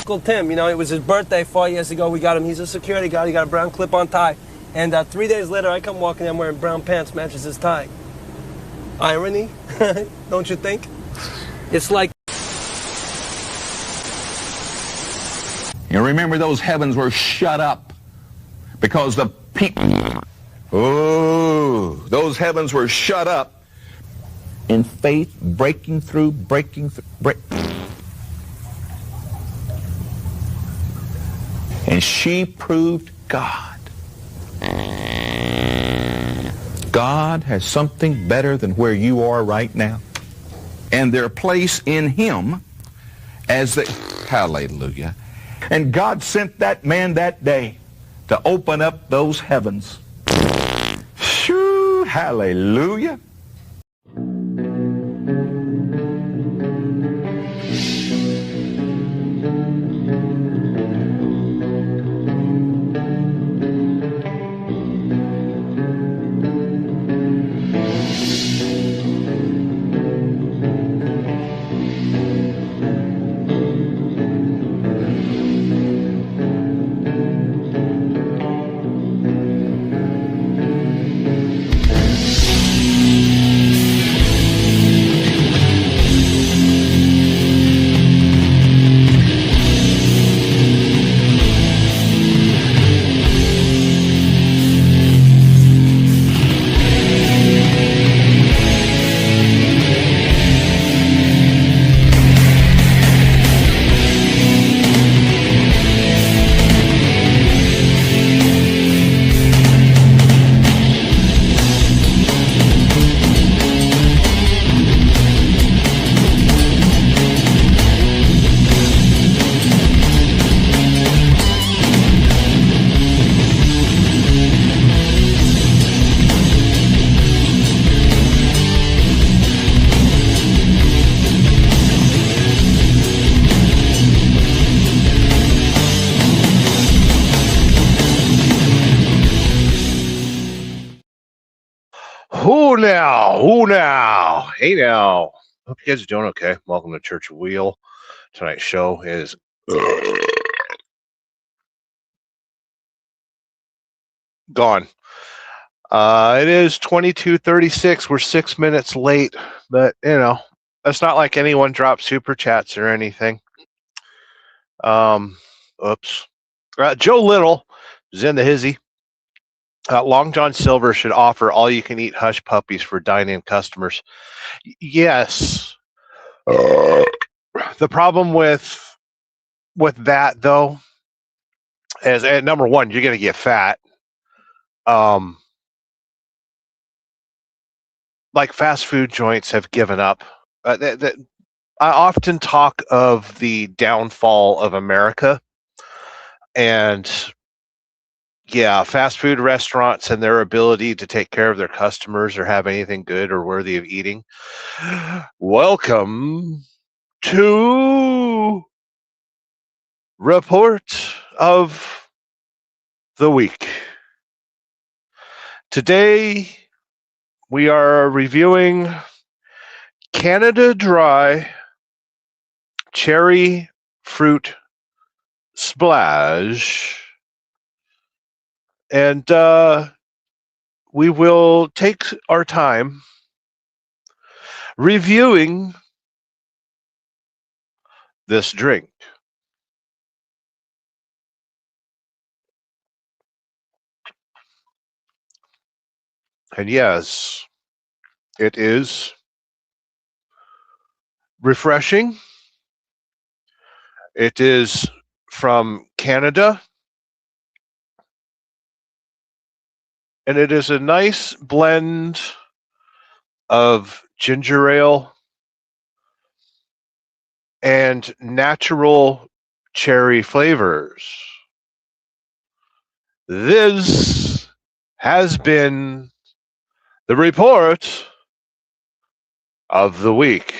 Uncle Tim. You know, it was his birthday 4 years ago. We got him. He's a security guard. He got a brown clip-on tie. And 3 days later, I come walking in wearing brown pants, matches his tie. Irony, don't you think? It's like... You remember those heavens were shut up because the people... Oh, those heavens were shut up in faith, breaking through. And she proved God. God has something better than where you are right now. And their place in him as the... Hallelujah. And God sent that man that day to open up those heavens. Shoo, hallelujah. Who now? Hey now. Hope you guys are doing okay. Welcome to Church of Wheel. Tonight's show is gone. It is 22:36. We're 6 minutes late, but you know, it's not like anyone dropped super chats or anything. Oops. Joe Little is in the hizzy. Long John Silver should offer all-you-can-eat hush puppies for dine-in customers. Yes. The problem with that, though, is number one, you're going to get fat. Like fast food joints have given up. I often talk of the downfall of America, and yeah, fast food restaurants and their ability to take care of their customers or have anything good or worthy of eating. Welcome to Report of the Week. Today, we are reviewing Canada Dry Cherry Fruit Splash. And we will take our time reviewing this drink. And yes, it is refreshing. It is from Canada. And it is a nice blend of ginger ale and natural cherry flavors. This has been the report of the week.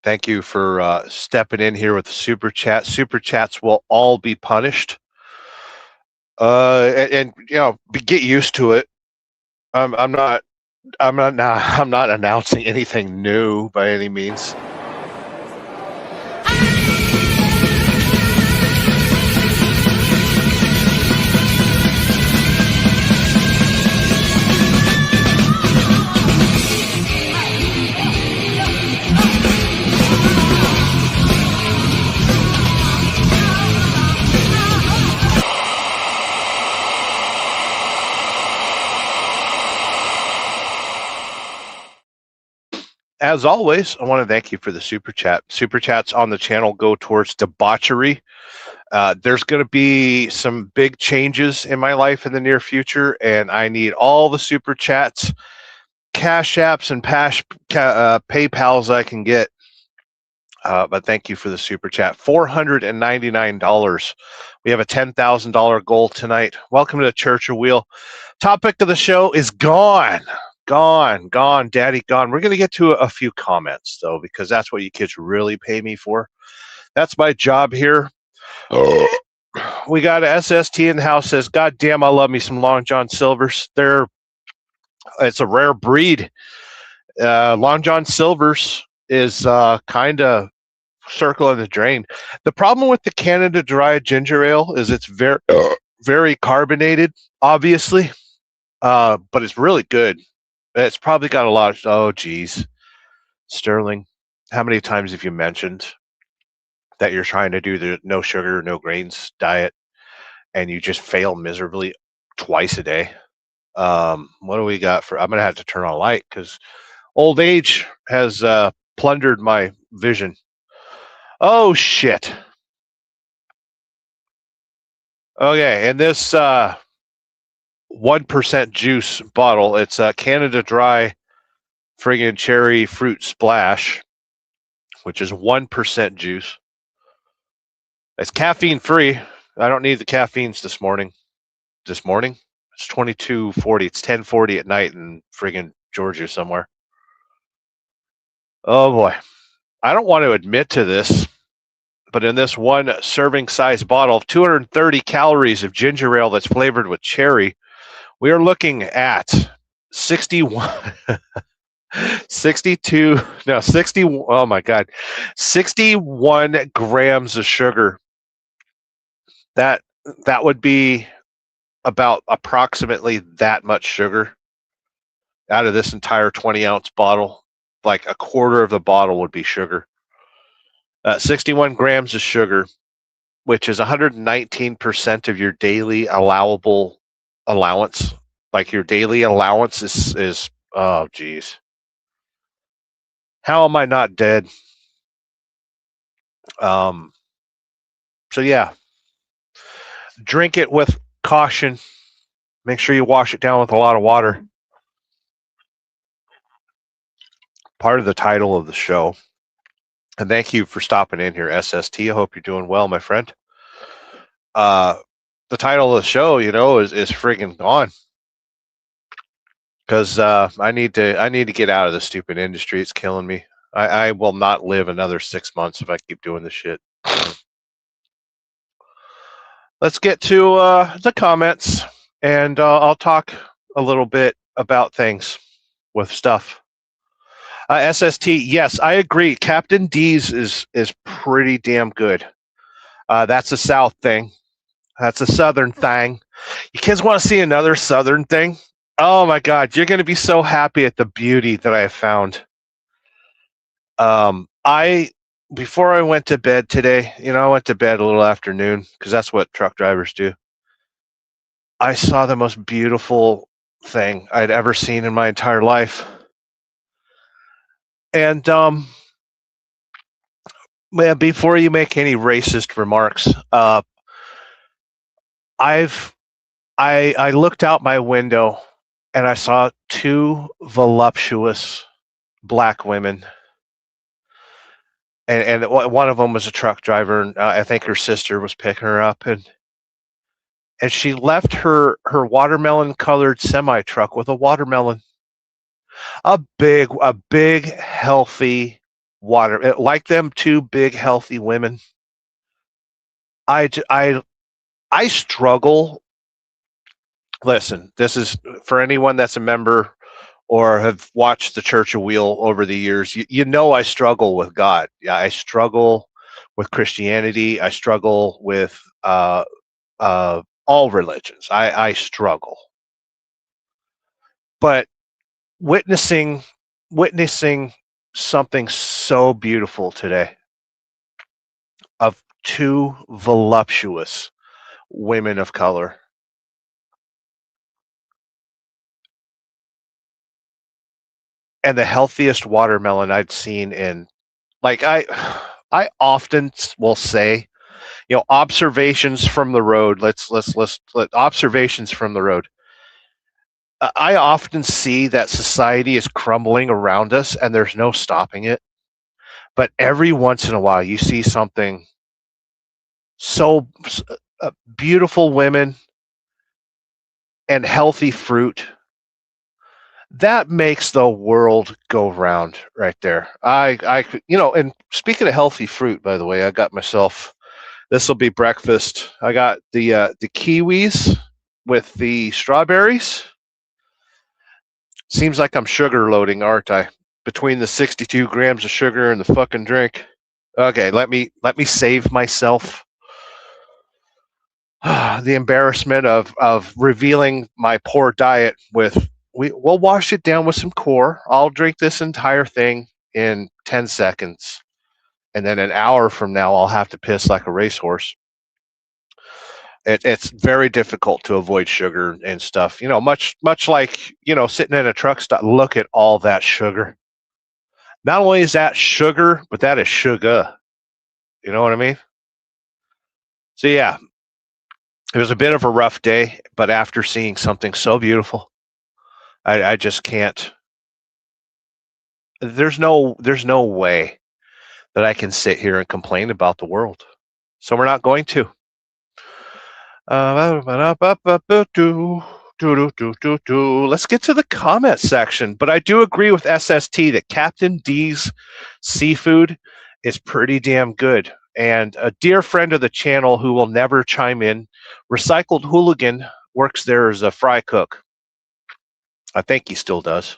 Thank you for stepping in here with the super chat. Super chats will all be punished. And you know, get used to it. I'm not announcing anything new by any means. as always, I want to thank you for the super chat. Super chats on the channel go towards debauchery. There's going to be some big changes in my life in the near future, and I need all the super chats, cash apps, and PayPals I can get. But thank you for the super chat. $499. We have a $10,000 goal tonight. Welcome to the Church of Wheel. Topic of the show is gone. Gone, daddy, gone. We're going to get to a few comments, though, because that's what you kids really pay me for. That's my job here. We got a SST in the house, says, God damn, I love me some Long John Silvers. It's a rare breed. Long John Silvers is kind of circling the drain. The problem with the Canada Dry ginger ale is it's very, very carbonated, obviously, but it's really good. It's probably got a lot of, oh, geez. Sterling, how many times have you mentioned that you're trying to do the no sugar, no grains diet, and you just fail miserably twice a day? What do we got for, I'm going to have to turn on a light because old age has plundered my vision. Oh, shit. Okay, and this 1% juice bottle, it's a Canada Dry friggin' cherry fruit splash, which is 1% juice. It's caffeine free. I don't need the caffeines this morning. It's 22:40. It's 10:40 at night in friggin' Georgia somewhere. Oh boy. I don't want to admit to this, but in this one serving size bottle, 230 calories of ginger ale that's flavored with cherry, we are looking at 61 grams of sugar. That would be about approximately that much sugar out of this entire 20-ounce bottle. Like a quarter of the bottle would be sugar. 61 grams of sugar, which is 119% of your daily allowable allowance. Like your daily allowance is oh geez. How am I not dead? So yeah. Drink it with caution. Make sure you wash it down with a lot of water. Part of the title of the show. And thank you for stopping in here, SST. I hope you're doing well, my friend. The title of the show, is friggin' gone. Because I need to get out of this stupid industry. It's killing me. I will not live another 6 months if I keep doing this shit. Let's get to the comments, and I'll talk a little bit about things with stuff. SST, yes, I agree. Captain D's is pretty damn good. That's a South thing. That's a Southern thing. You kids want to see another Southern thing? Oh my God, you're going to be so happy at the beauty that I have found. Before I went to bed today, I went to bed a little afternoon because that's what truck drivers do. I saw the most beautiful thing I'd ever seen in my entire life. And before you make any racist remarks, I looked out my window and I saw two voluptuous black women. And one of them was a truck driver, and I think her sister was picking her up, and she left her watermelon-colored semi-truck with a watermelon, a big healthy like them two big healthy women. I struggle. Listen, this is for anyone that's a member or have watched the Church of Wheel over the years, I struggle with God. Yeah, I struggle with Christianity. I struggle with all religions. I struggle. But witnessing something so beautiful today of two voluptuous women of color, and the healthiest watermelon I'd seen in, like, I often will say, observations from the road. Let observations from the road. I often see that society is crumbling around us and there's no stopping it. But every once in a while, you see something so beautiful women and healthy fruit that makes the world go round right there. And speaking of healthy fruit, by the way, I got myself, this will be breakfast. I got the kiwis with the strawberries. Seems like I'm sugar loading, aren't I? Between the 62 grams of sugar and the fucking drink. Okay, let me save myself the embarrassment of revealing my poor diet with, we'll wash it down with some core. I'll drink this entire thing in 10 seconds. And then an hour from now, I'll have to piss like a racehorse. It's very difficult to avoid sugar and stuff. Much like, sitting in a truck stop, look at all that sugar. Not only is that sugar, but that is sugar. You know what I mean? So yeah, it was a bit of a rough day, but after seeing something so beautiful, I just can't. There's no way that I can sit here and complain about the world. So we're not going to. Let's get to the comment section. But I do agree with SST that Captain D's seafood is pretty damn good. And a dear friend of the channel who will never chime in, Recycled Hooligan, works there as a fry cook. I think he still does.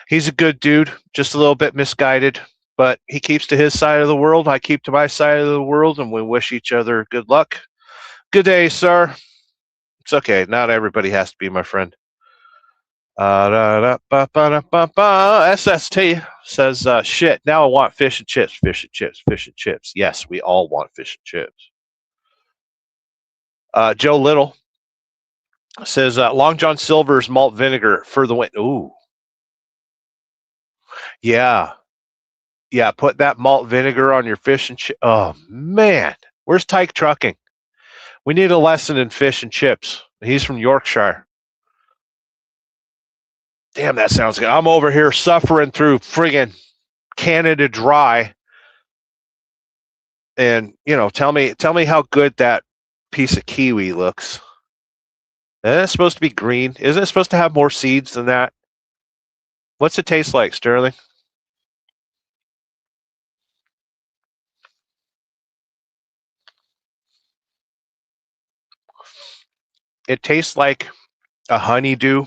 He's a good dude, just a little bit misguided, but he keeps to his side of the world. I keep to my side of the world, and we wish each other good luck. Good day, sir. It's okay. Not everybody has to be my friend. SST says, shit, now I want fish and chips, fish and chips, fish and chips. Yes, we all want fish and chips. Joe Little says, Long John Silver's malt vinegar for the win. Ooh. Yeah. Yeah, put that malt vinegar on your fish and chips. Oh, man. Where's Tyke Trucking? We need a lesson in fish and chips. He's from Yorkshire. Damn, that sounds good. I'm over here suffering through friggin' Canada Dry. And, tell me how good that piece of kiwi looks. Isn't it supposed to be green? Isn't it supposed to have more seeds than that? What's it taste like, Sterling? It tastes like a honeydew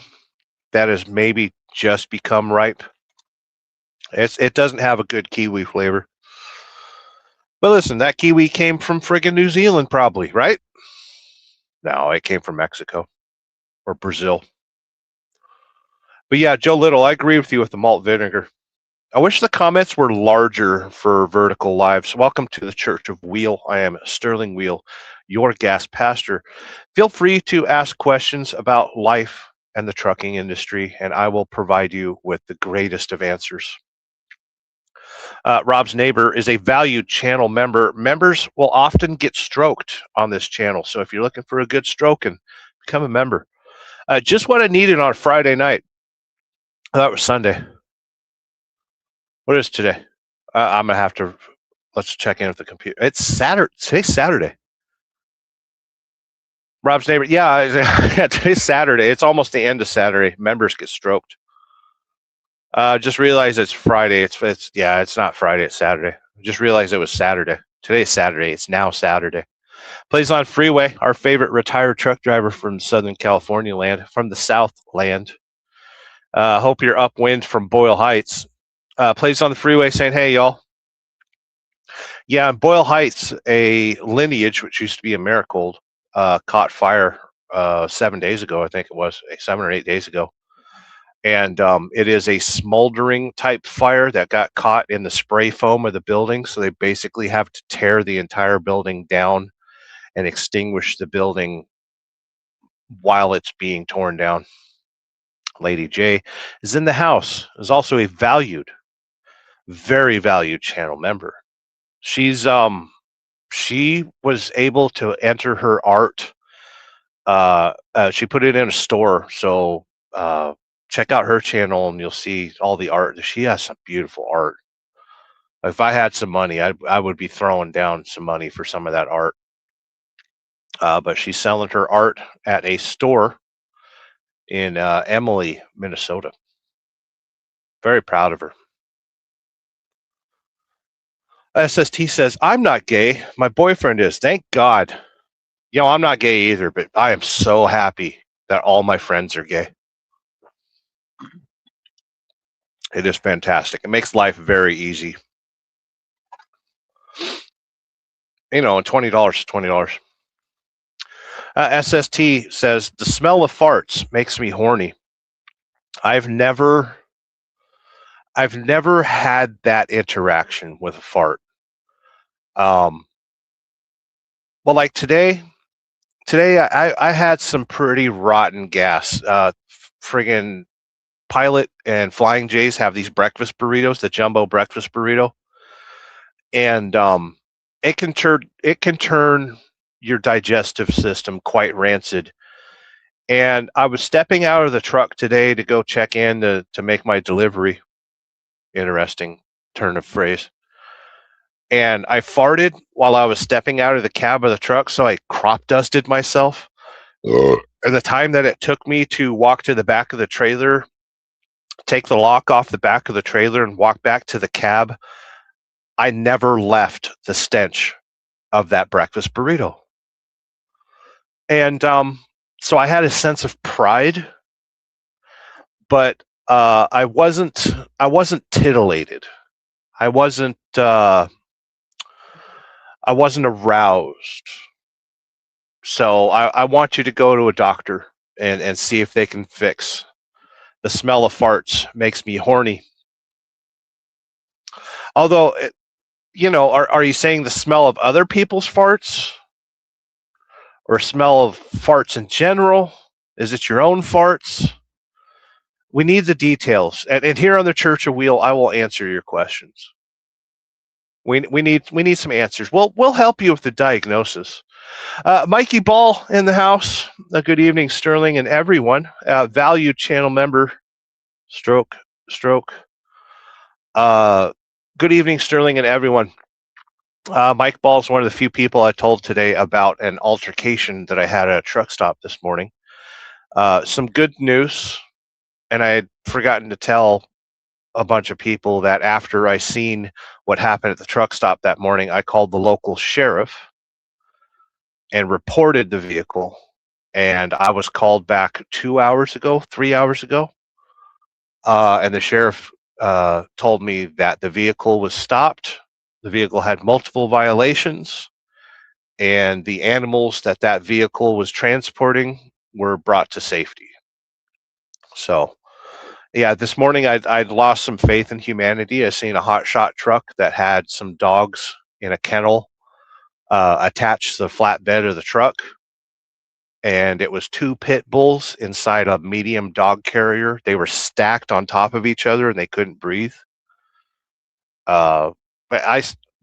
that has maybe just become ripe. It doesn't have a good kiwi flavor. But listen, that kiwi came from friggin' New Zealand probably, right? No, it came from Mexico or Brazil. But yeah, Joe Little, I agree with you with the malt vinegar. I wish the comments were larger for Vertical Lives. Welcome to the Church of Wheel. I am Sterling Wheel, your gas pastor. Feel free to ask questions about life and the trucking industry, and I will provide you with the greatest of answers. Rob's neighbor is a valued channel member. Members will often get stroked on this channel, so if you're looking for a good stroking, become a member. Just what I needed on a Friday night. That was Sunday. What is today? I'm gonna have to. Let's check in with the computer. It's Saturday. Today's Saturday. Rob's neighbor. Yeah, today's Saturday. It's almost the end of Saturday. Members get stroked. Just realized it's Friday. It's not Friday. It's Saturday. Just realized it was Saturday. Today's Saturday. It's now Saturday. Plays on Freeway. Our favorite retired truck driver from Southern California land, from the South land. Hope you're upwind from Boyle Heights. Plays on the freeway saying, hey, y'all. Yeah, in Boyle Heights, a Lineage, which used to be a Marigold, caught fire 7 days ago, I think it was, 7 or 8 days ago. And it is a smoldering type fire that got caught in the spray foam of the building. So they basically have to tear the entire building down and extinguish the building while it's being torn down. Lady J, is in the house, is also a very valued channel member. She was able to enter her art. She put it in a store, so check out her channel and you'll see all the art. She has some beautiful art. If I had some money, I would be throwing down some money for some of that art. But she's selling her art at a store in Emily, Minnesota. Very proud of her. SST says, I'm not gay. My boyfriend is. Thank God. I'm not gay either, but I am so happy that all my friends are gay. It is fantastic. It makes life very easy. And $20 is $20. SST says, the smell of farts makes me horny. I've never had that interaction with a fart. Well, like today I had some pretty rotten gas. Friggin' Pilot and Flying J's have these breakfast burritos, the jumbo breakfast burrito, and it can turn your digestive system quite rancid. And I was stepping out of the truck today to go check in to make my delivery. Interesting turn of phrase. And I farted while I was stepping out of the cab of the truck, so I crop dusted myself. And the time that it took me to walk to the back of the trailer, take the lock off the back of the trailer and walk back to the cab, I never left the stench of that breakfast burrito. And so I had a sense of pride, but I wasn't titillated. I wasn't aroused. So I want you to go to a doctor and see if they can fix. The smell of farts makes me horny. Although, are you saying the smell of other people's farts? Or smell of farts in general? Is it your own farts? We need the details. And here on the Church of Wheel, I will answer your questions. We need some answers. We'll help you with the diagnosis. Mikey Ball in the house. Good evening, Sterling and everyone. Valued channel member. Stroke. Good evening, Sterling and everyone. Mike Ball is one of the few people I told today about an altercation that I had at a truck stop this morning. Some good news, and I had forgotten to tell a bunch of people that after I seen what happened at the truck stop that morning, I called the local sheriff and reported the vehicle. And I was called back 3 hours ago, and the sheriff told me that the vehicle was stopped. The vehicle had multiple violations, and the animals that vehicle was transporting were brought to safety. So, yeah, this morning I'd lost some faith in humanity. I seen a hotshot truck that had some dogs in a kennel attached to the flatbed of the truck, and it was 2 pit bulls inside a medium dog carrier. They were stacked on top of each other, and they couldn't breathe.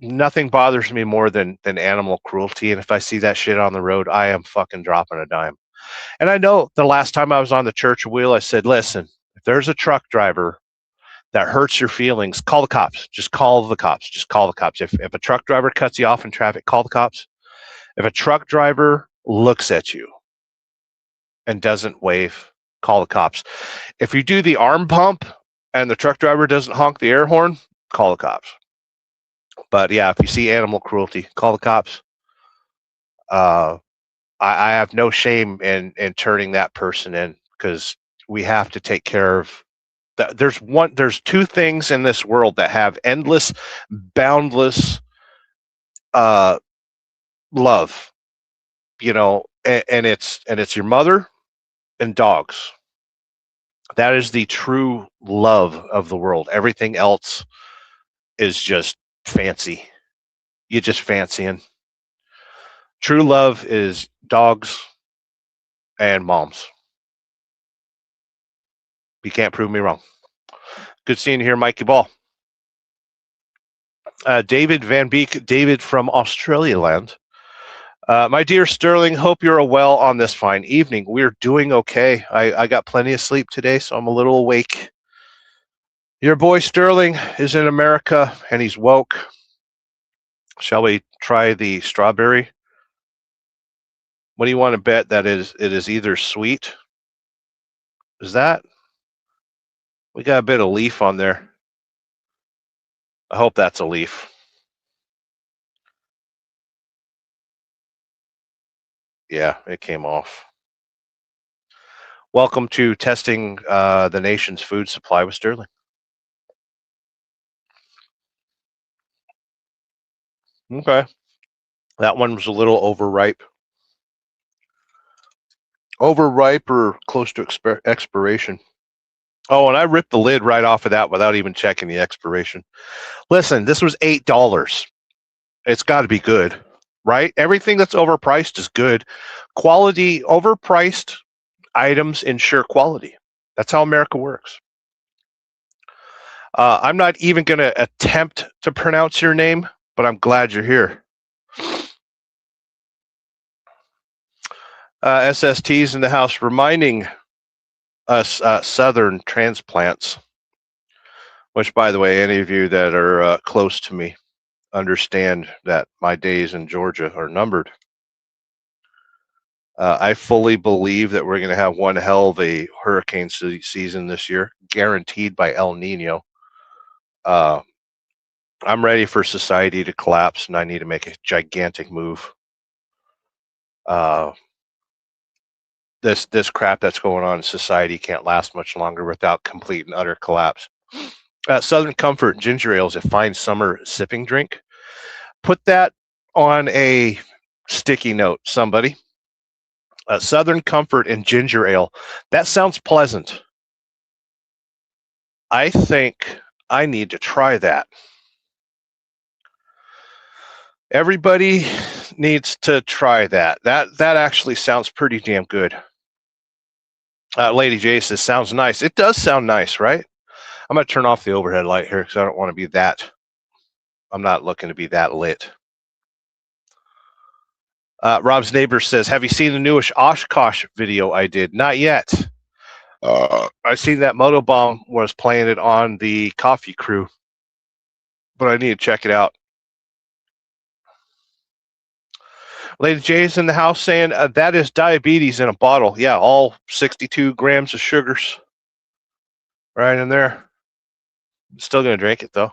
Nothing bothers me more than animal cruelty, and if I see that shit on the road, I am fucking dropping a dime. And I know the last time I was on the Church of Wheel, I said, listen, if there's a truck driver that hurts your feelings, call the cops. Just call the cops. If a truck driver cuts you off in traffic, call the cops. If a truck driver looks at you and doesn't wave, call the cops. If you do the arm pump and the truck driver doesn't honk the air horn, call the cops. But yeah, if you see animal cruelty, call the cops. I have no shame in turning that person in, because we have to take care of that. There's 2 things in this world that have endless, boundless love, and it's your mother and dogs. That is the true love of the world. Everything else is just fancy. You're just fancying. True love is dogs and moms. You can't prove me wrong. Good seeing you here, Mikey Ball. David Van Beek, David from Australia land. My dear Sterling, hope you're well on this fine evening. We're doing okay. I got plenty of sleep today, so I'm a little awake. Your boy Sterling is in America, and he's woke. Shall we try the strawberry? What do you want to bet that it is either sweet? Is that? We got a bit of leaf on there. I hope that's a leaf. Yeah, it came off. Welcome to testing the nation's food supply with Sterling. Okay. That one was a little overripe. Overripe or close to expiration. Oh, and I ripped the lid right off of that without even checking the expiration. Listen, this was $8. It's got to be good, right? Everything that's overpriced is good. Quality, overpriced items ensure quality. That's how America works. I'm not even going to attempt to pronounce your name, but I'm glad you're here. SST's in the house reminding us Southern transplants, which, by the way, any of you that are close to me understand that my days in Georgia are numbered. I fully believe that we're going to have one hell of a hurricane season this year, guaranteed by El Nino. I'm ready for society to collapse, and I need to make a gigantic move. This crap that's going on in society can't last much longer without complete and utter collapse. Southern Comfort ginger ale is a fine summer sipping drink. Put that on a sticky note, somebody. Southern Comfort and ginger ale. That sounds pleasant. I think I need to try that. Everybody needs to try that. That actually sounds pretty damn good. Lady J says, sounds nice. It does sound nice, right? I'm going to turn off the overhead light here because I don't want to be that. I'm not looking to be that lit. Rob's neighbor says, have you seen the newish Oshkosh video I did? Not yet. I seen that Motobomb was playing it on the Coffee Crew, but I need to check it out. Lady J's in the house saying that is diabetes in a bottle. Yeah, all 62 grams of sugars right in there. Still going to drink it, though.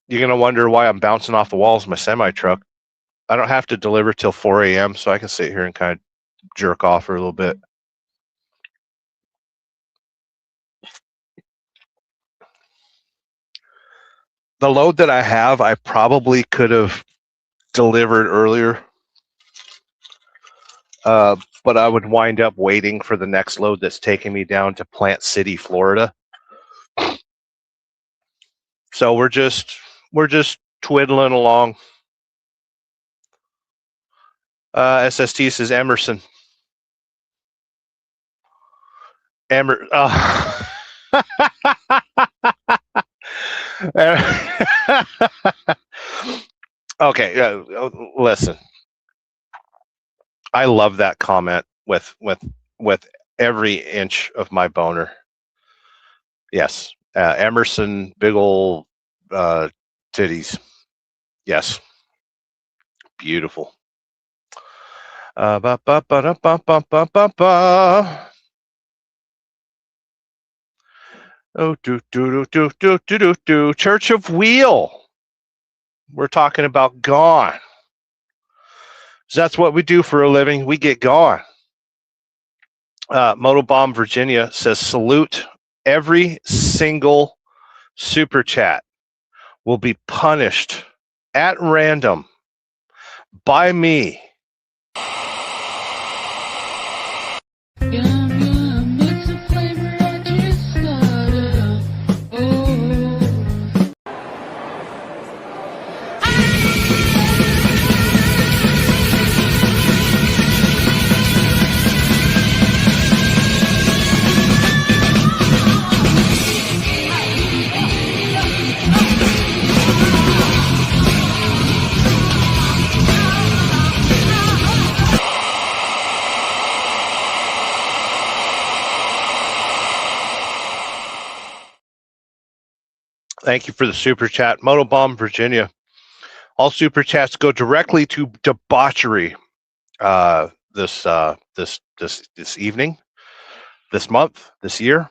You're going to wonder why I'm bouncing off the walls of my semi-truck. I don't have to deliver till 4 a.m., so I can sit here and kind of jerk off for a little bit. The load that I have, I probably could have delivered earlier, but I would wind up waiting for the next load that's taking me down to Plant City, Florida. So we're just twiddling along. SST says Emerson. Okay, listen. I love that comment with every inch of my boner. Yes, Emerson, big old titties. Yes, beautiful. Ba ba ba ba ba ba ba ba. Oh, do do do do do do do. Church of Wheel. We're talking about gone. So that's what we do for a living. We get gone. Motobomb Virginia says, salute. Every single super chat will be punished at random by me. Thank you for the super chat. Motobomb, Virginia. All super chats go directly to debauchery this evening, this month, this year.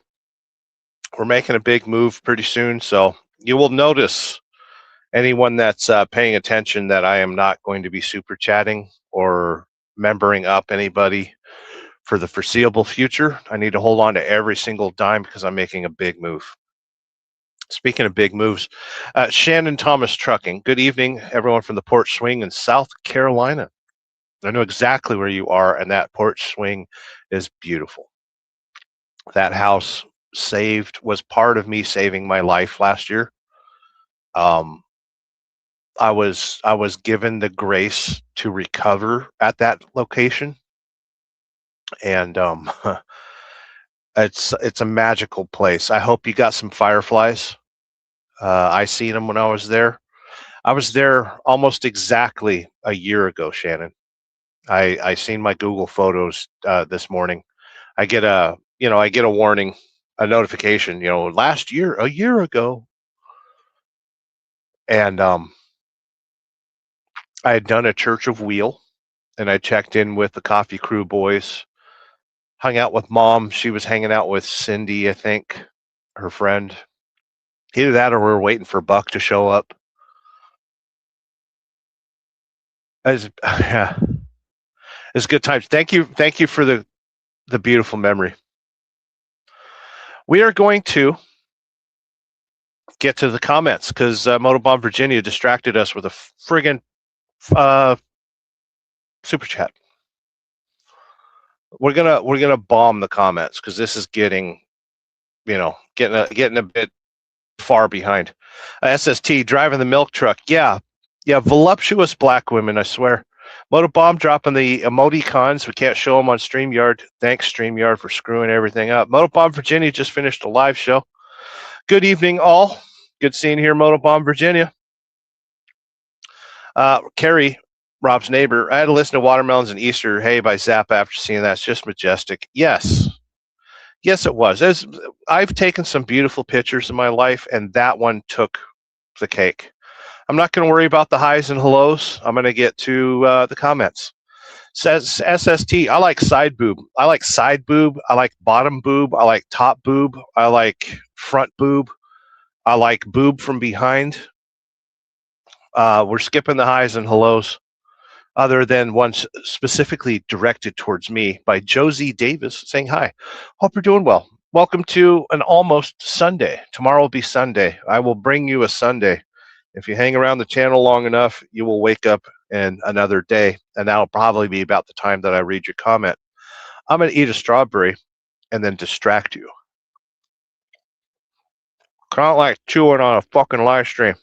We're making a big move pretty soon, so you will notice, anyone that's paying attention, that I am not going to be super chatting or membering up anybody for the foreseeable future. I need to hold on to every single dime because I'm making a big move. Speaking of big moves, Shannon Thomas Trucking. Good evening, everyone from the porch swing in South Carolina. I know exactly where you are, and that porch swing is beautiful. That house was part of me saving my life last year. I was given the grace to recover at that location, and it's a magical place. I hope you got some fireflies. I seen them when I was there. I was there almost exactly a year ago, Shannon. I seen my Google Photos this morning. I get a warning, a notification. Last year, a year ago, and I had done a Church of Wheel, and I checked in with the Coffee Crew boys. Hung out with Mom. She was hanging out with Cindy, I think, her friend. Either that or we were waiting for Buck to show up. It's good times. Thank you for the beautiful memory. We are going to get to the comments because Motobomb Virginia distracted us with a friggin' super chat. We're gonna bomb the comments because this is getting a bit far behind. SST driving the milk truck. Yeah, voluptuous black women, I swear. Motobomb dropping the emoticons. We can't show them on StreamYard. Thanks, StreamYard, for screwing everything up. Motobomb Virginia just finished a live show. Good evening, all. Good seeing you here, Motobomb Virginia. Carrie, Rob's neighbor. I had to listen to Watermelons and Easter Hay by Zappa after seeing that. It's just majestic. Yes, it was. I've taken some beautiful pictures in my life, and that one took the cake. I'm not going to worry about the highs and hellos. I'm going to get to the comments. Says SST, I like side boob. I like side boob. I like bottom boob. I like top boob. I like front boob. I like boob from behind. We're skipping the highs and hellos, other than ones specifically directed towards me by Josie Davis saying hi. Hope you're doing well. Welcome to an almost Sunday. Tomorrow will be Sunday. I will bring you a Sunday. If you hang around the channel long enough, you will wake up in another day, and that'll probably be about the time that I read your comment. I'm going to eat a strawberry and then distract you. Kind of like chewing on a fucking live stream.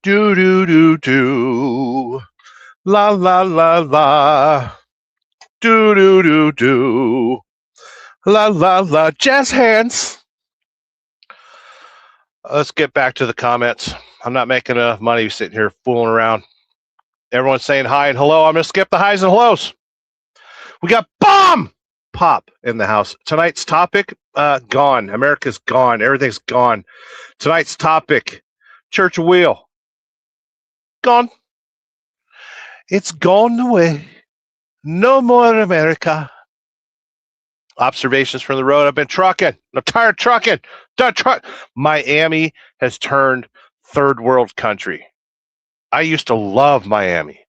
Do do do do, la la la la, do do do do, la la la. Jazz hands. Let's get back to the comments. I'm not making enough money sitting here fooling around. Everyone's saying hi and hello. I'm gonna skip the highs and hellos. We got bomb pop in the house. Tonight's topic, gone. America's gone. Everything's gone. Tonight's topic, Church of Wheel. Gone. It's gone away. No more America. Observations from the road. I've been trucking. I'm tired of trucking. Done truck. Miami has turned third world country. I used to love Miami,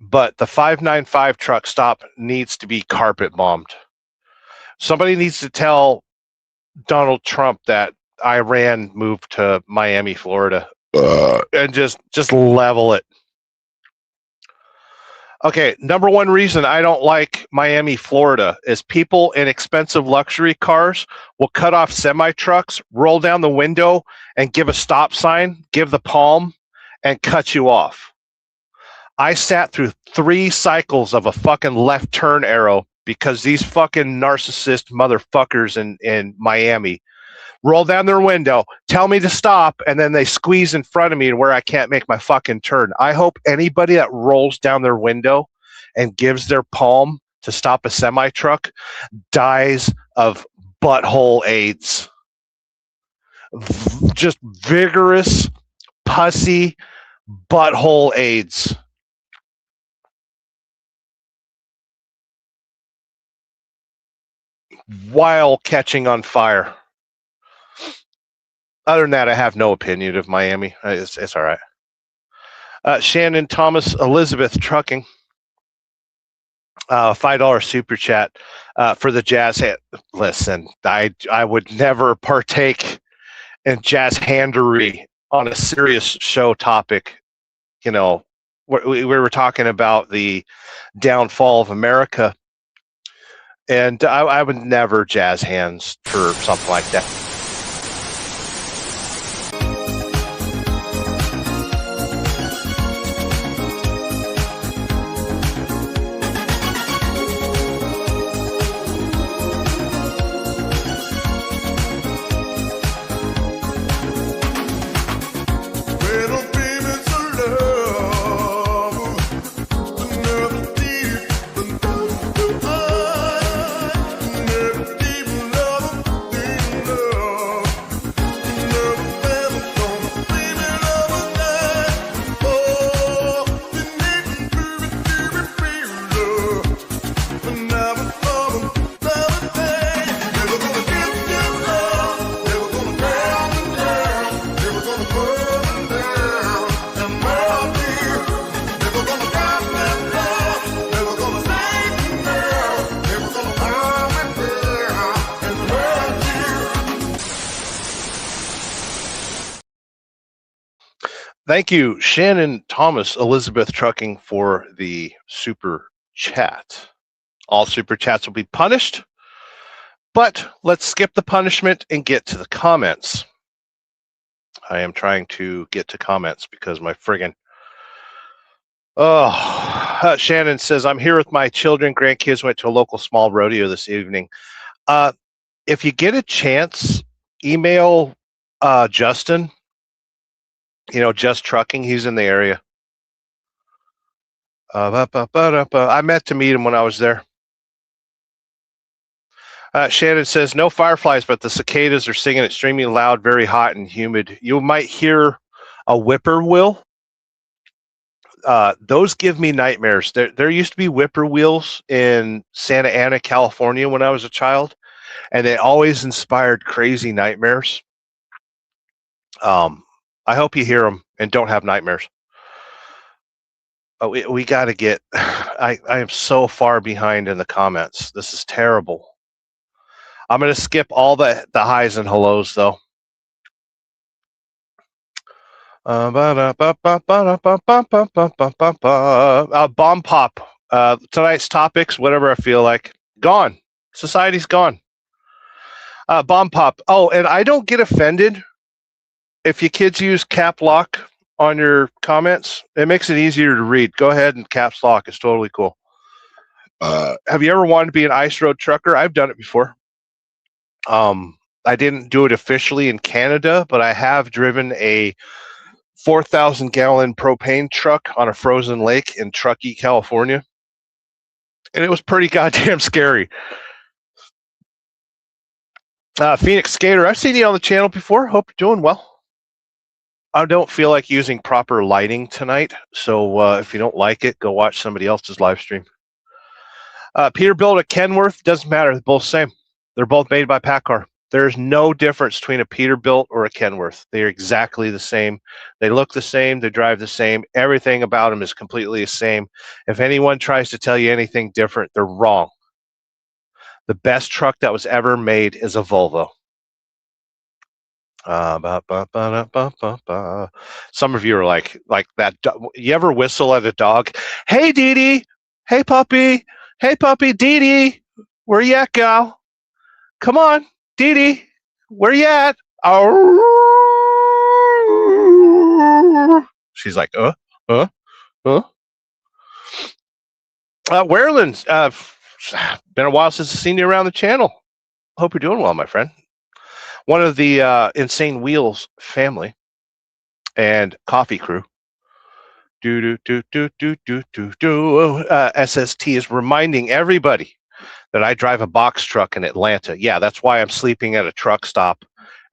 but the 595 truck stop needs to be carpet bombed. Somebody needs to tell Donald Trump that Iran moved to Miami, Florida, and just level it. Okay, number one reason I don't like Miami, Florida is people in expensive luxury cars will cut off semi-trucks, roll down the window, and give a stop sign, give the palm, and cut you off. I sat through 3 cycles of a fucking left turn arrow because these fucking narcissist motherfuckers in Miami roll down their window, tell me to stop, and then they squeeze in front of me where I can't make my fucking turn. I hope anybody that rolls down their window and gives their palm to stop a semi-truck dies of butthole AIDS. Just vigorous, pussy, butthole AIDS. While catching on fire. Other than that, I have no opinion of Miami. It's all right. Shannon Thomas Elizabeth Trucking. $5 super chat for the jazz hand. Listen, I would never partake in jazz handery on a serious show topic. You know, we were talking about the downfall of America, and I would never jazz hands for something like that. Thank you, Shannon Thomas Elizabeth Trucking, for the super chat. All super chats will be punished, but let's skip the punishment and get to the comments. I am trying to get to comments because my friggin' Shannon says, I'm here with my children, grandkids, went to a local small rodeo this evening. If you get a chance, email Justin. You know, Just Trucking, he's in the area. I meant to meet him when I was there. Shannon says, no fireflies, but the cicadas are singing extremely loud, very hot and humid. You might hear a whippoorwill. Those give me nightmares. There used to be whippoorwills in Santa Ana, California when I was a child, and they always inspired crazy nightmares. I hope you hear them and don't have nightmares. We got to get. I am so far behind in the comments. This is terrible. I'm going to skip all the highs and hellos though. Bomb pop. Tonight's topics, whatever I feel like, gone. Society's gone. Bomb pop. Oh, and I don't get offended if you kids use cap lock on your comments. It makes it easier to read. Go ahead and caps lock. It's totally cool. Have you ever wanted to be an ice road trucker? I've done it before. I didn't do it officially in Canada, but I have driven a 4,000 gallon propane truck on a frozen lake in Truckee, California. And it was pretty goddamn scary. Phoenix Skater, I've seen you on the channel before. Hope you're doing well. I don't feel like using proper lighting tonight, so if you don't like it, go watch somebody else's live stream. Peterbilt or Kenworth, doesn't matter. They're both same. They're both made by PACCAR. There's no difference between a Peterbilt or a Kenworth. They're exactly the same. They look the same. They drive the same. Everything about them is completely the same. If anyone tries to tell you anything different, they're wrong. The best truck that was ever made is a Volvo. Some of you are like that. You ever whistle at a dog? Hey, Dee Dee. Hey, puppy. Hey, puppy. Dee Dee. Where you at, gal? Come on, Dee Dee. Where you at? Oh. She's like, Werland, been a while since I've seen you around the channel. Hope you're doing well, my friend. One of the Insane Wheels family and coffee crew. SST is reminding everybody that I drive a box truck in Atlanta. Yeah, that's why I'm sleeping at a truck stop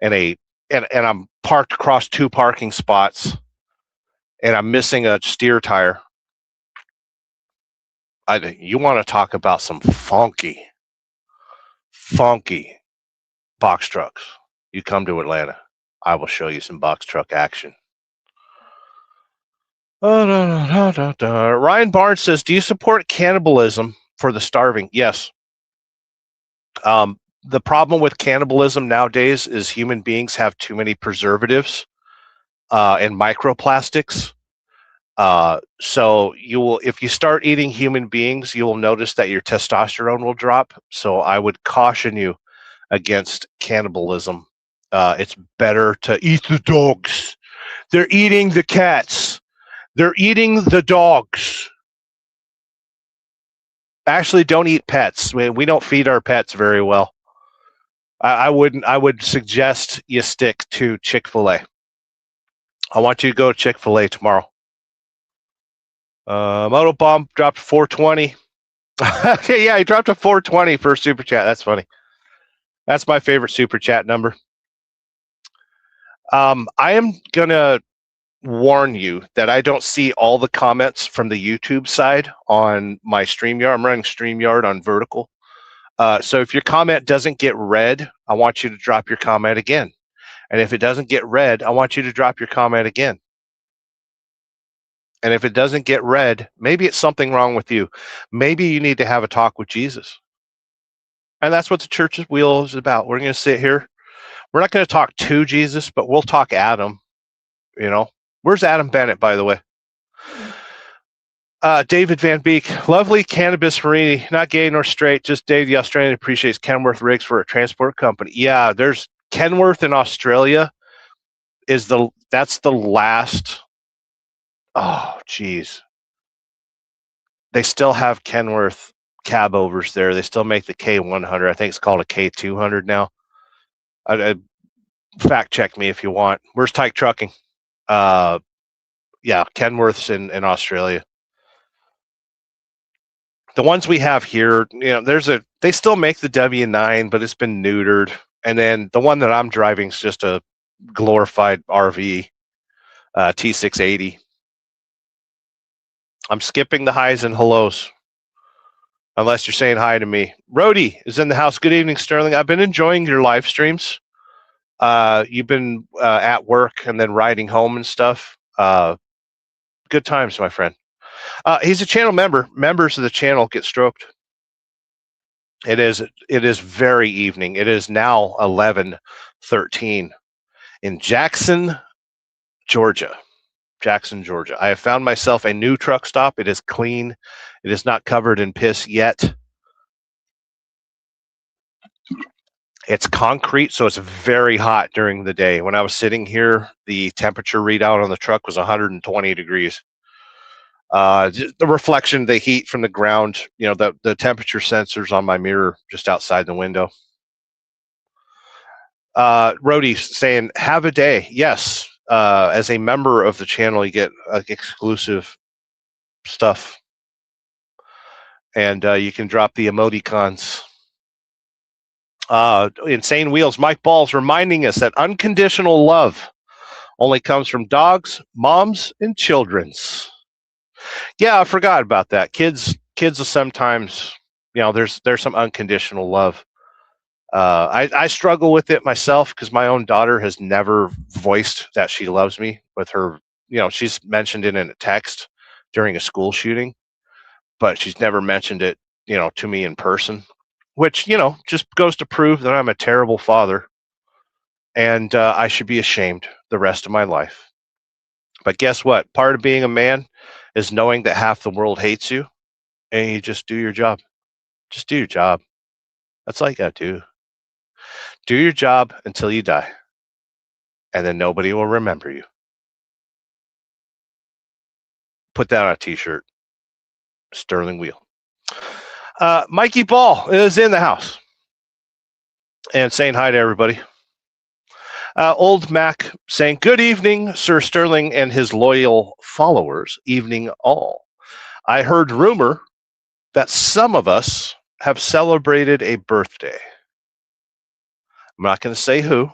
and I'm parked across 2 parking spots and I'm missing a steer tire. You want to talk about some funky box trucks. You come to Atlanta, I will show you some box truck action. Ryan Barnes says, do you support cannibalism for the starving? Yes. The problem with cannibalism nowadays is human beings have too many preservatives and microplastics. So if you start eating human beings, you will notice that your testosterone will drop. So I would caution you against cannibalism. It's better to eat the dogs. They're eating the cats. They're eating the dogs. Actually, don't eat pets. We don't feed our pets very well. I would suggest you stick to Chick-fil-A. I want you to go to Chick-fil-A tomorrow. Motobomb dropped 420. Okay, yeah, he dropped a 420 for super chat. That's funny. That's my favorite super chat number. I am gonna warn you that I don't see all the comments from the YouTube side on my StreamYard. I'm running StreamYard on vertical. So if your comment doesn't get read, I want you to drop your comment again. And if it doesn't get read, I want you to drop your comment again. And if it doesn't get read, maybe it's something wrong with you. Maybe you need to have a talk with Jesus. And that's what the church's wheel is about. We're going to sit here. We're not going to talk to Jesus, but we'll talk at him. You know, where's Adam Bennett, by the way? David Van Beek, lovely cannabis Marini, not gay nor straight, just Dave the Australian appreciates Kenworth rigs for a transport company. Yeah, there's Kenworth in Australia that's the last. Oh, geez. They still have Kenworth cab overs there. They still make the K100. I think it's called a K200 now. Fact check me if you want. Where's Tyke Trucking? Yeah, Kenworth's in Australia. The ones we have here, you know, they still make the W9, but it's been neutered. And then the one that I'm driving is just a glorified RV, T680. I'm skipping the highs and hellos, unless you're saying hi to me. Rhodey is in the house. Good evening, Sterling. I've been enjoying your live streams. You've been at work and then riding home and stuff. Good times, my friend. He's a channel member. Members of the channel get stroked. It is very evening. It is now 11:13 in Jackson, Georgia. Jackson, Georgia. I have found myself a new truck stop. It is clean. It is not covered in piss yet. It's concrete, so it's very hot during the day. When I was sitting here, the temperature readout on the truck was 120 degrees. The reflection, the heat from the ground, you know, the temperature sensors on my mirror just outside the window. Rhodey's saying, have a day. Yes. As a member of the channel, you get exclusive stuff. And you can drop the emoticons. Insane Wheels, Mike Balls reminding us that unconditional love only comes from dogs, moms, and children's. Yeah, I forgot about that. Kids will sometimes there's some unconditional love. I struggle with it myself because my own daughter has never voiced that she loves me with her. She's mentioned it in a text during a school shooting, but she's never mentioned it, to me in person, which, just goes to prove that I'm a terrible father and I should be ashamed the rest of my life. But guess what? Part of being a man is knowing that half the world hates you and you just do your job. Just do your job. That's all you got to do. Do your job until you die, and then nobody will remember you. Put that on a t-shirt. Sterling Wheel. Mikey Ball is in the house and saying hi to everybody. Old Mac saying, good evening, Sir Sterling and his loyal followers. Evening all. I heard rumor that some of us have celebrated a birthday. I'm not going to say who,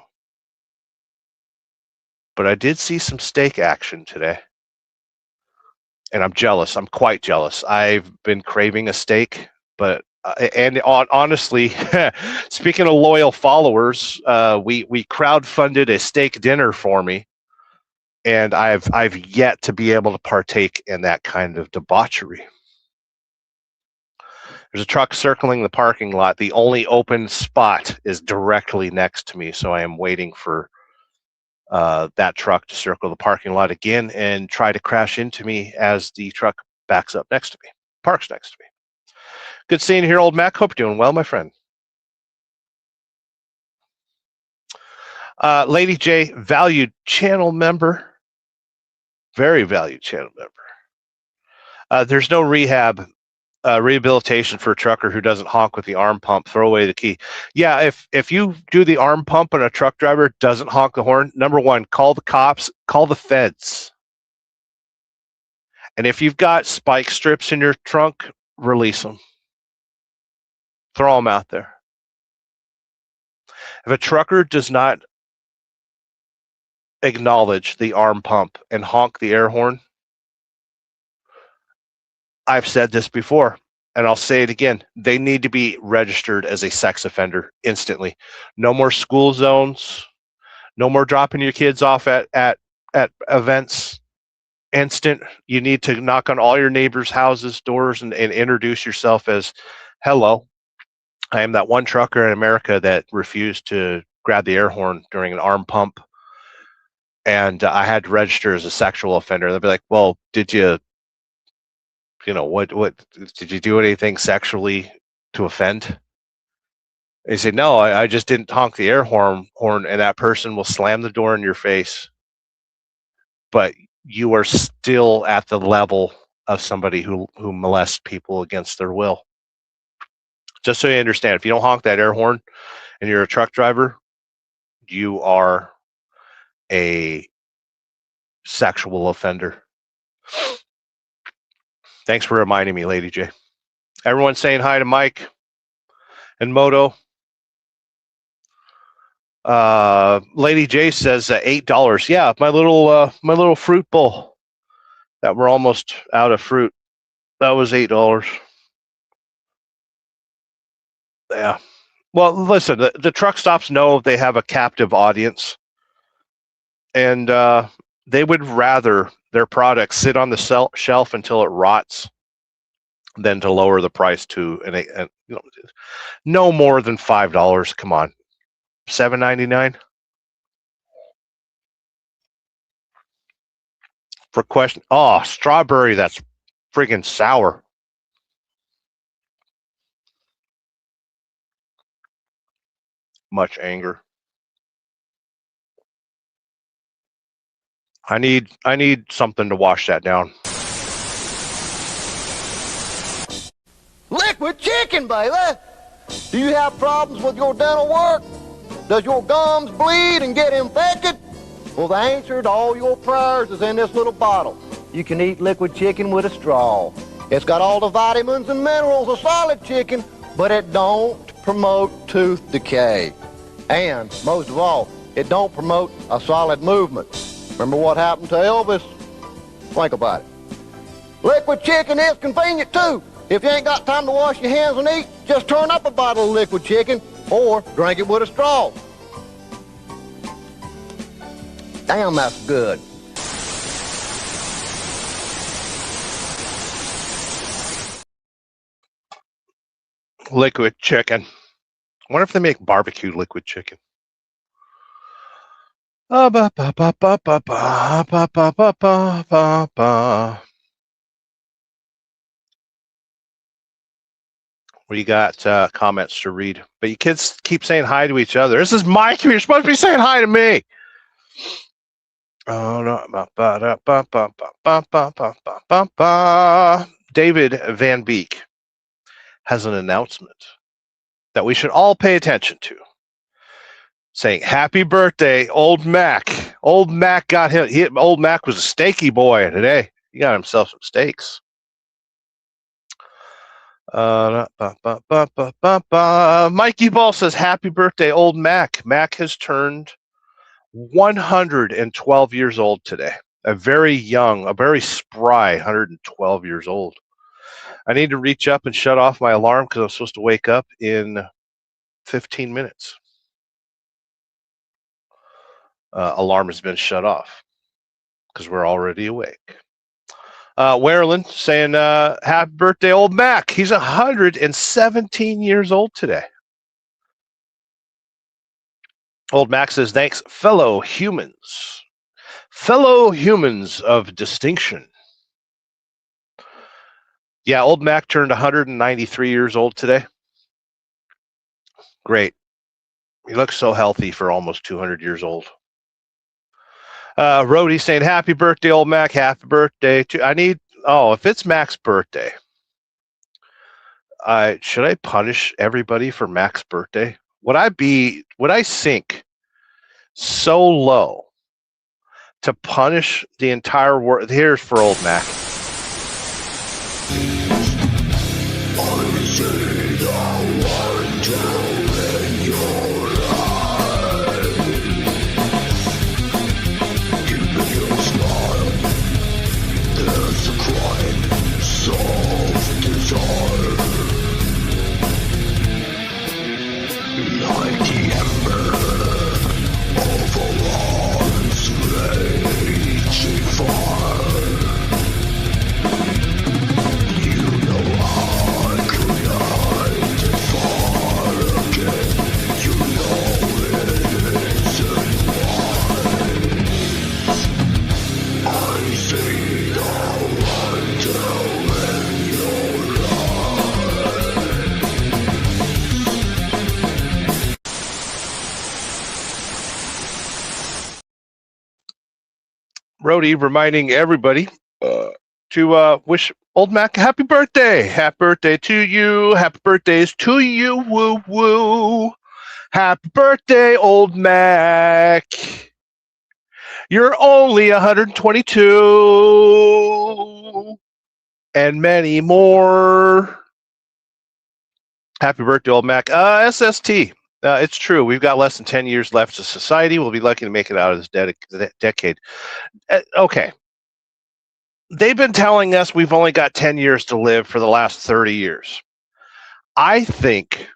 but I did see some steak action today. And I'm jealous. I'm quite jealous. I've been craving a steak, but honestly, speaking of loyal followers, we crowdfunded a steak dinner for me, and I've yet to be able to partake in that kind of debauchery. There's a truck circling the parking lot. The only open spot is directly next to me, so I am waiting for that truck to circle the parking lot again and try to crash into me as the truck backs up next to me, parks next to me. Good seeing you here, Old Mac. Hope you're doing well, my friend. Lady J, valued channel member. Very valued channel member. There's no rehabilitation for a trucker who doesn't honk with the arm pump. Throw away the key. Yeah, if you do the arm pump and a truck driver doesn't honk the horn, number one, call the cops, call the feds. And if you've got spike strips in your trunk, release them. Throw them out there. If a trucker does not acknowledge the arm pump and honk the air horn, I've said this before, and I'll say it again. They need to be registered as a sex offender instantly. No more school zones. No more dropping your kids off at events. Instant. You need to knock on all your neighbors' houses, doors, and introduce yourself as, hello, I am that one trucker in America that refused to grab the air horn during an arm pump, and I had to register as a sexual offender. They'll be like, well, did you what did you do anything sexually to offend? They say, no, I just didn't honk the air horn, and that person will slam the door in your face. But you are still at the level of somebody who molests people against their will. Just so you understand, if you don't honk that air horn and you're a truck driver, you are a sexual offender. Thanks for reminding me, Lady J. Everyone's saying hi to Mike and Moto. Lady J says $8. Yeah, my little fruit bowl that we're almost out of fruit. That was $8. Yeah. Well, listen, the truck stops know they have a captive audience, and they would rather their product sit on the shelf until it rots than to lower the price to no more than $5. Come on, $7.99 for question. Oh, strawberry, that's friggin' sour. Much anger. I need something to wash that down. Liquid chicken, baby! Do you have problems with your dental work? Does your gums bleed and get infected? Well, the answer to all your prayers is in this little bottle. You can eat liquid chicken with a straw. It's got all the vitamins and minerals of solid chicken, but it don't promote tooth decay. And, most of all, it don't promote a solid movement. Remember what happened to Elvis? Think about it. Liquid chicken is convenient, too. If you ain't got time to wash your hands and eat, just turn up a bottle of liquid chicken or drink it with a straw. Damn, that's good. Liquid chicken. I wonder if they make barbecue liquid chicken. Ba, ba, ba, ba, ba, ba, ba, ba, ba, ba, ba. We got comments to read, but you kids keep saying hi to each other. This is my community. You're supposed to be saying hi to me. Oh no! David Van Beek has an announcement that we should all pay attention to. Saying happy birthday, Old Mac. Old Mac got him. Old Mac was a steaky boy today. He got himself some steaks. Mikey Ball says happy birthday, Old Mac. Mac has turned 112 years old today. A very young, a very spry 112 years old. I need to reach up and shut off my alarm because I'm supposed to wake up in 15 minutes. Alarm has been shut off because we're already awake. Werlin saying, happy birthday, Old Mac. He's 117 years old today. Old Mac says, thanks, fellow humans. Fellow humans of distinction. Yeah, Old Mac turned 193 years old today. Great. He looks so healthy for almost 200 years old. Rhodey saying, happy birthday, Old Mac. Happy birthday to, if it's Mac's birthday, should I punish everybody for Mac's birthday? Would I sink so low to punish the entire world? Here's for Old Mac. Rhodey reminding everybody to wish Old Mac a happy birthday. Happy birthday to you. Happy birthdays to you. Woo woo. Happy birthday, Old Mac. You're only 122 and many more. Happy birthday, Old Mac. SST. It's true. We've got less than 10 years left as society. We'll be lucky to make it out of this decade. Okay. They've been telling us we've only got 10 years to live for the last 30 years. I think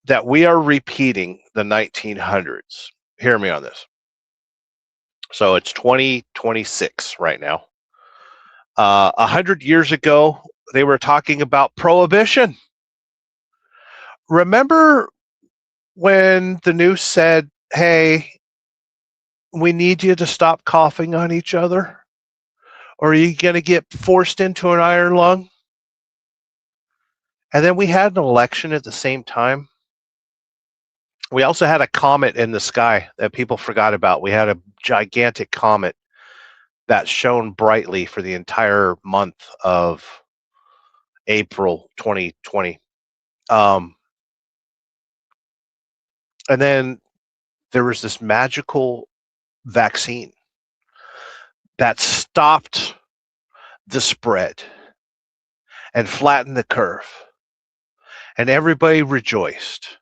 that we are repeating the 1900s. Hear me on this. So it's 2026 right now. 100 years ago, they were talking about prohibition. Remember when the news said, hey, we need you to stop coughing on each other? Or are you going to get forced into an iron lung? And then we had an election at the same time. We also had a comet in the sky that people forgot about. We had a gigantic comet that shone brightly for the entire month of April 2020. And then there was this magical vaccine that stopped the spread and flattened the curve. And everybody rejoiced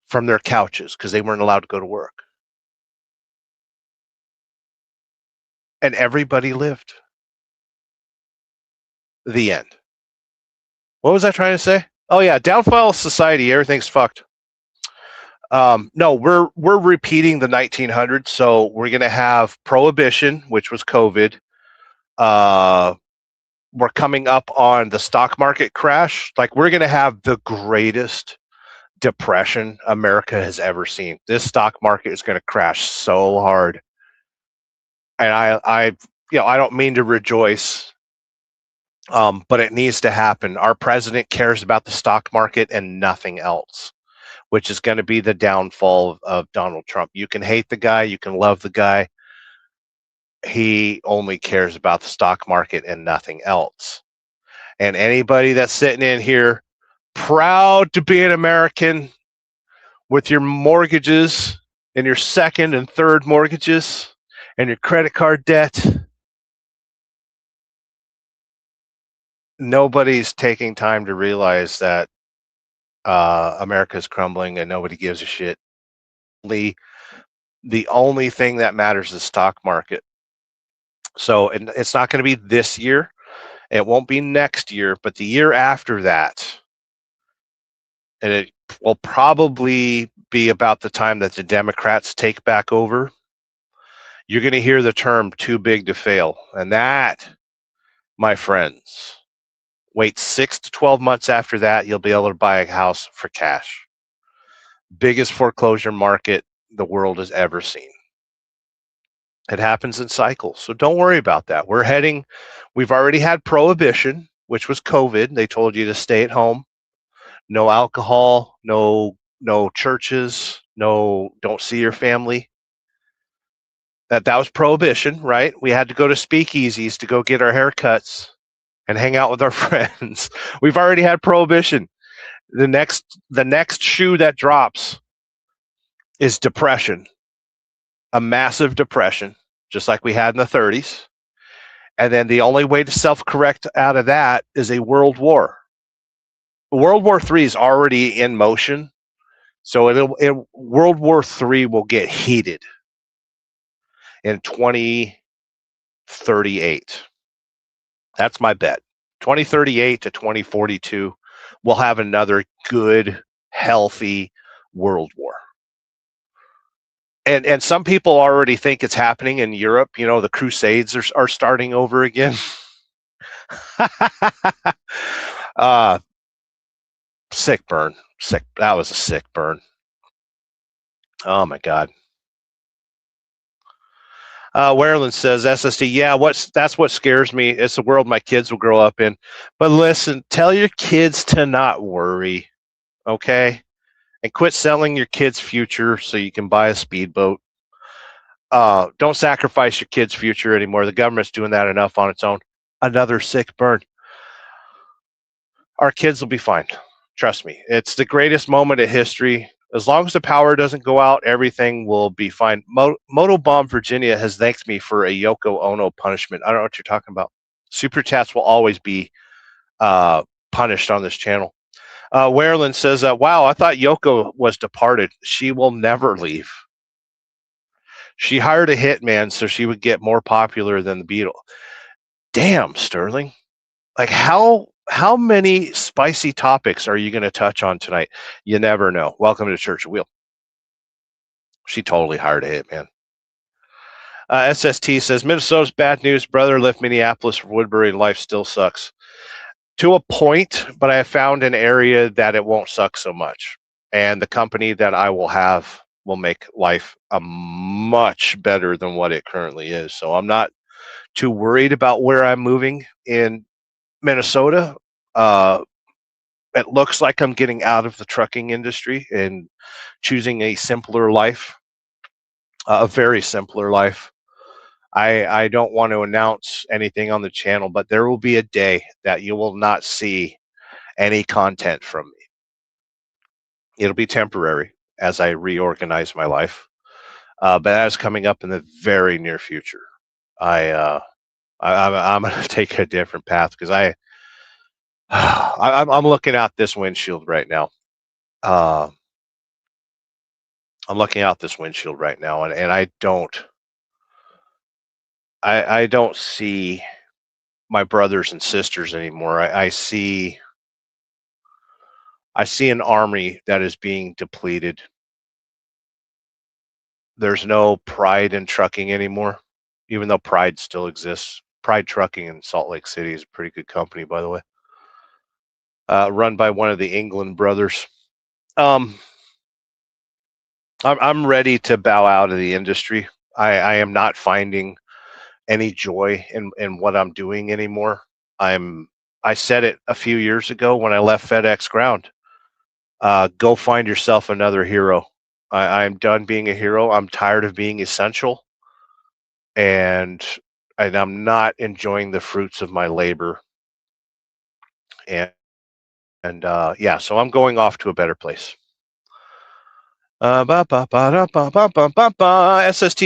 from their couches because they weren't allowed to go to work. And everybody lived. The end. What was I trying to say? Oh yeah, downfall of society. Everything's fucked. No, we're repeating the 1900s. So we're gonna have prohibition, which was COVID. We're coming up on the stock market crash. Like, we're gonna have the greatest depression America has ever seen. This stock market is gonna crash so hard. And I don't mean to rejoice, but it needs to happen. Our president cares about the stock market and nothing else, which is going to be the downfall of Donald Trump. You can hate the guy, you can love the guy. He only cares about the stock market and nothing else. And anybody that's sitting in here proud to be an American with your mortgages and your second and third mortgages and your credit card debt, nobody's taking time to realize that America's crumbling and nobody gives a shit. The only thing that matters is the stock market. So, and it's not going to be this year. It won't be next year, but the year after that. And it will probably be about the time that the Democrats take back over. You're going to hear the term too big to fail. And that, my friends, wait 6 to 12 months after that, you'll be able to buy a house for cash. Biggest foreclosure market the world has ever seen. It happens in cycles, so don't worry about that. We've already had prohibition, which was COVID. They told you to stay at home, no alcohol, no churches, don't see your family. That was prohibition, right? We had to go to speakeasies to go get our haircuts and hang out with our friends. We've already had prohibition. The next shoe that drops is depression. A massive depression, just like we had in the 30s. And then the only way to self-correct out of that is a world war. World War III is already in motion. So World War III will get heated in 2038. That's my bet. 2038 to 2042, we'll have another good, healthy world war. And some people already think it's happening in Europe. You know, the Crusades are starting over again. Sick burn. Sick. That was a sick burn. Oh my God. Werland says, SSD, yeah, that's what scares me. It's the world my kids will grow up in. But listen, tell your kids to not worry, okay? And quit selling your kids' future so you can buy a speedboat. Don't sacrifice your kids' future anymore. The government's doing that enough on its own. Another sick burn. Our kids will be fine. Trust me. It's the greatest moment in history. As long as the power doesn't go out, everything will be fine. Motobomb Virginia has thanked me for a Yoko Ono punishment. I don't know what you're talking about. Super chats will always be punished on this channel. Werland says, wow, I thought Yoko was departed. She will never leave. She hired a hitman so she would get more popular than the Beatles. Damn, Sterling. Like, how many spicy topics are you going to touch on tonight? You never know. Welcome to Church of Wheel. She totally hired a hitman. SST says, Minnesota's bad news. Brother left Minneapolis for Woodbury. Life still sucks. To a point, but I have found an area that it won't suck so much. And the company that I will have will make life a much better than what it currently is. So I'm not too worried about where I'm moving in Minnesota. It looks like I'm getting out of the trucking industry and choosing a simpler life, a very simpler life. I don't want to announce anything on the channel, but there will be a day that you will not see any content from me. It'll be temporary as I reorganize my life, but that is coming up in the very near future. I'm going to take a different path because I'm looking out this windshield right now. I'm looking out this windshield right now, and I don't see my brothers and sisters anymore. I see I see an army that is being depleted. There's no pride in trucking anymore, even though Pride still exists. Pride Trucking in Salt Lake City is a pretty good company, by the way, run by one of the England brothers. I'm ready to bow out of the industry. I am not finding any joy in what I'm doing anymore. I said it a few years ago when I left FedEx Ground. Go find yourself another hero. I'm done being a hero. I'm tired of being essential, and I'm not enjoying the fruits of my labor. And yeah, so I'm going off to a better place. SST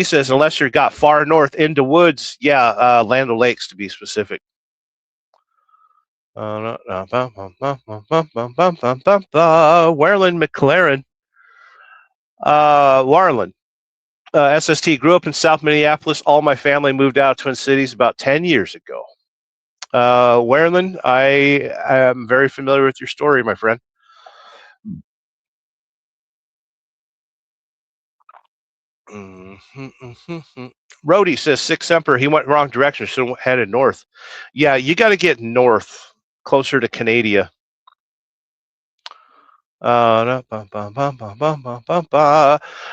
says, unless you got far north into woods, yeah, Land O'Lakes to be specific. Warland McLaren. Warland. SST, grew up in South Minneapolis. All my family moved out to Twin Cities about 10 years ago. Warland, I am very familiar with your story, my friend. Rhodey says, Six Emperor, he went wrong direction, should have headed north. Yeah, you got to get north, closer to Canada.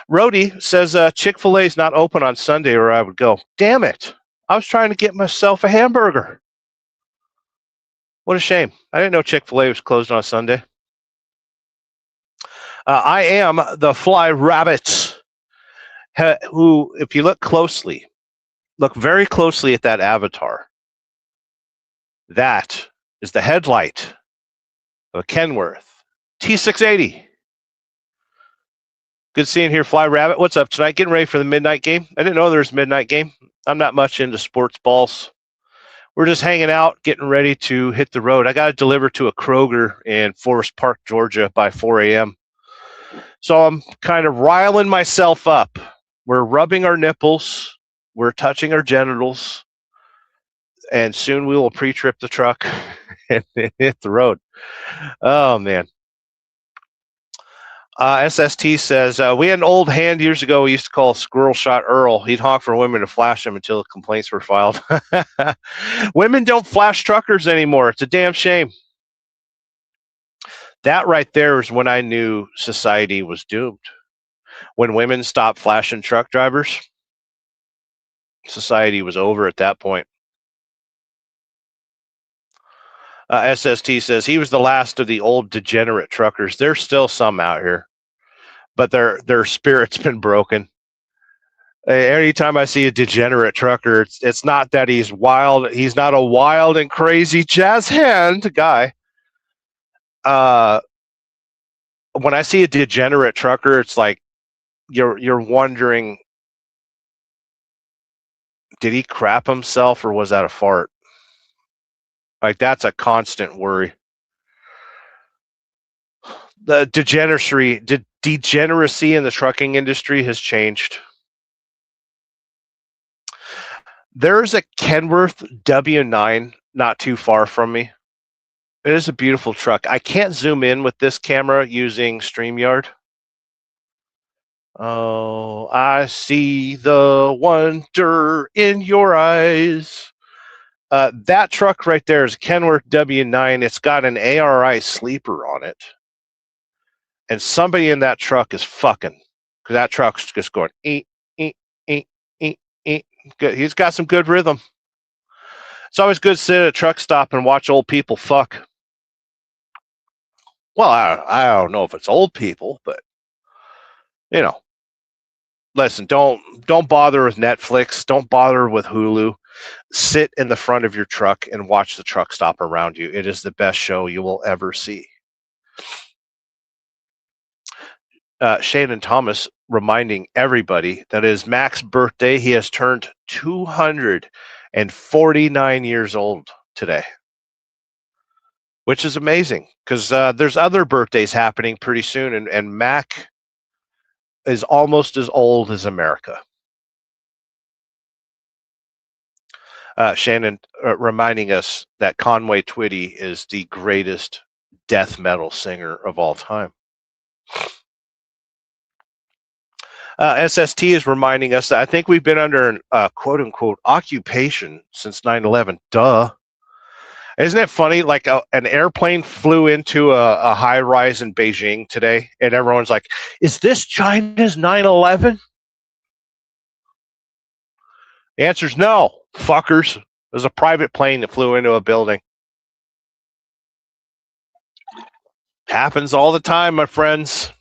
Rhodey says, Chick-fil-A is not open on Sunday or I would go. Damn it. I was trying to get myself a hamburger. What a shame. I didn't know Chick-fil-A was closed on Sunday. I am the Fly Rabbit, who, if you look closely, look very closely at that avatar. That is the headlight of a Kenworth T680. Good seeing here, Fly Rabbit. What's up tonight? Getting ready for the midnight game. I didn't know there was a midnight game. I'm not much into sports balls. We're just hanging out, getting ready to hit the road. I got to deliver to a Kroger in Forest Park, Georgia by 4 a.m. So I'm kind of riling myself up. We're rubbing our nipples. We're touching our genitals. And soon we will pre-trip the truck and hit the road. Oh, man. SST says, we had an old hand years ago we used to call Squirrel Shot Earl. He'd honk for women to flash them until complaints were filed. Women don't flash truckers anymore. It's a damn shame. That right there is when I knew society was doomed. When women stopped flashing truck drivers, society was over at that point. SST says he was the last of the old degenerate truckers. There's still some out here, but their spirit's been broken. Anytime I see a degenerate trucker, it's not that he's wild. He's not a wild and crazy jazz hand guy. When I see a degenerate trucker, it's like you're wondering, did he crap himself or was that a fart? Like, that's a constant worry. The degeneracy in the trucking industry has changed. There's a Kenworth W9 not too far from me. It is a beautiful truck. I can't zoom in with this camera using StreamYard. Oh, I see the wonder in your eyes. That truck right there is a Kenworth W9. It's got an ARI sleeper on it. And somebody in that truck is fucking. Because that truck's just going, eat. Good. He's got some good rhythm. It's always good to sit at a truck stop and watch old people fuck. Well, I don't know if it's old people, but, you know. Listen, don't bother with Netflix. Don't bother with Hulu. Sit in the front of your truck and watch the truck stop around you. It is the best show you will ever see. Shannon Thomas reminding everybody that it is Mac's birthday. He has turned 249 years old today, which is amazing because there's other birthdays happening pretty soon, and Mac is almost as old as America. Shannon reminding us that Conway Twitty is the greatest death metal singer of all time. SST is reminding us that I think we've been under an quote-unquote occupation since 9/11. Duh. Isn't it funny? Like an airplane flew into a high-rise in Beijing today, and everyone's like, is this China's 9/11? The answer is no, fuckers. It was a private plane that flew into a building. Happens all the time, my friends.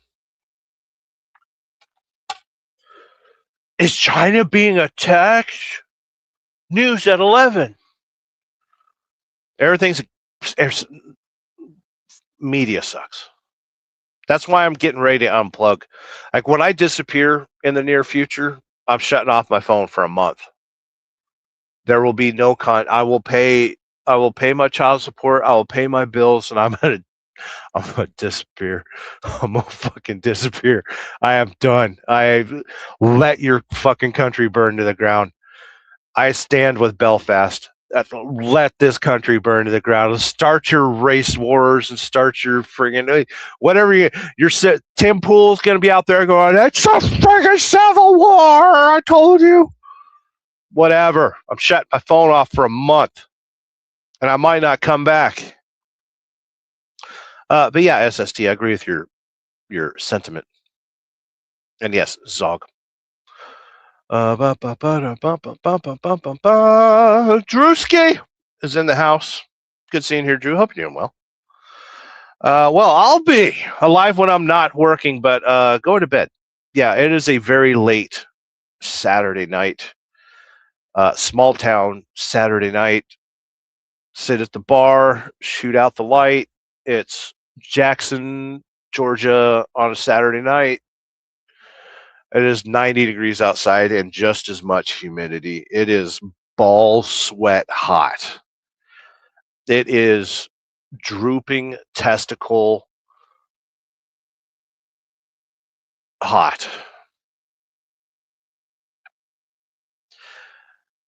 Is China being attacked? News at 11. Media sucks. That's why I'm getting ready to unplug. Like when I disappear in the near future, I'm shutting off my phone for a month. There will be no I will pay my child support, I will pay my bills, and I'm gonna disappear. I'm gonna fucking disappear. I am done. I let your fucking country burn to the ground. I stand with Belfast. Let this country burn to the ground. Start your race wars and start your friggin' whatever you're. Tim Pool's gonna be out there going, "It's a friggin' civil war." I told you. Whatever. I'm shutting my phone off for a month, and I might not come back. But yeah, SST, I agree with your sentiment. And yes, Zog. Drewski is in the house. Good seeing you here, Drew. Hope you're doing well. Well, I'll be alive when I'm not working, but going to bed. Yeah, it is a very late Saturday night. Small town Saturday night. Sit at the bar, shoot out the light. It's Jackson, Georgia on a Saturday night. It is 90 degrees outside and just as much humidity. It is ball sweat hot. It is drooping testicle hot.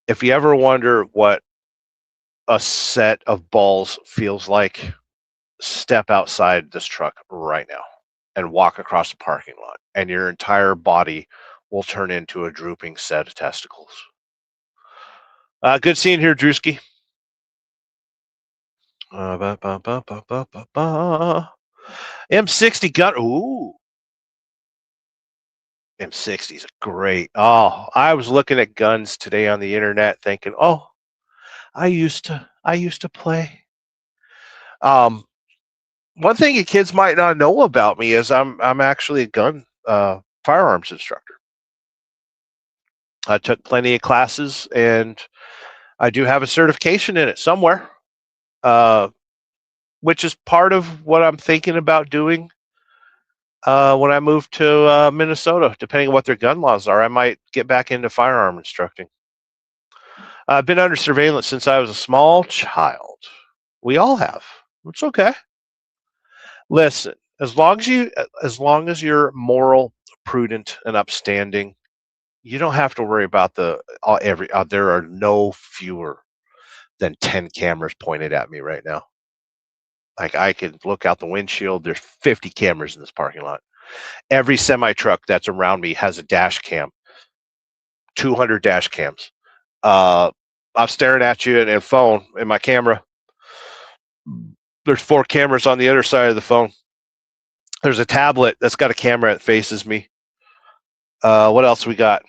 If you ever wonder what a set of balls feels like, step outside this truck right now and walk across the parking lot, and your entire body will turn into a drooping set of testicles. Good seeing you here, Drewski. M60 gun. Ooh. M60 is great. Oh, I was looking at guns today on the internet thinking, oh, I used to play. One thing you kids might not know about me is I'm actually a gun firearms instructor. I took plenty of classes, and I do have a certification in it somewhere, which is part of what I'm thinking about doing when I move to Minnesota. Depending on what their gun laws are, I might get back into firearm instructing. I've been under surveillance since I was a small child. We all have. It's okay. Listen, as long as you're moral, prudent, and upstanding, you don't have to worry about there are no fewer than 10 cameras pointed at me right now. Like, I can look out the windshield. There's 50 cameras in this parking lot. Every semi truck that's around me has a dash cam. 200 dash cams. I'm staring at you in a phone in my camera. There's 4 cameras on the other side of the phone. There's a tablet that's got a camera that faces me. What else we got?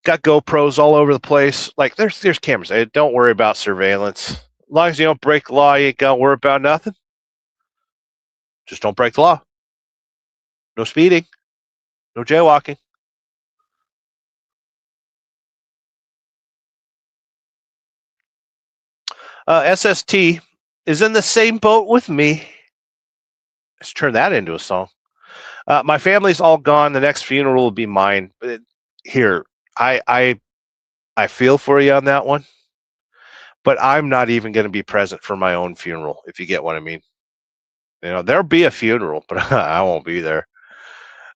Got GoPros all over the place. Like, there's cameras. Don't worry about surveillance. As long as you don't break the law, you ain't got to worry about nothing. Just don't break the law. No speeding. No jaywalking. SST is in the same boat with me. Let's turn that into a song. My family's all gone. The next funeral will be mine. Here, I feel for you on that one, but I'm not even going to be present for my own funeral, if you get what I mean. You know, there'll be a funeral, but I won't be there.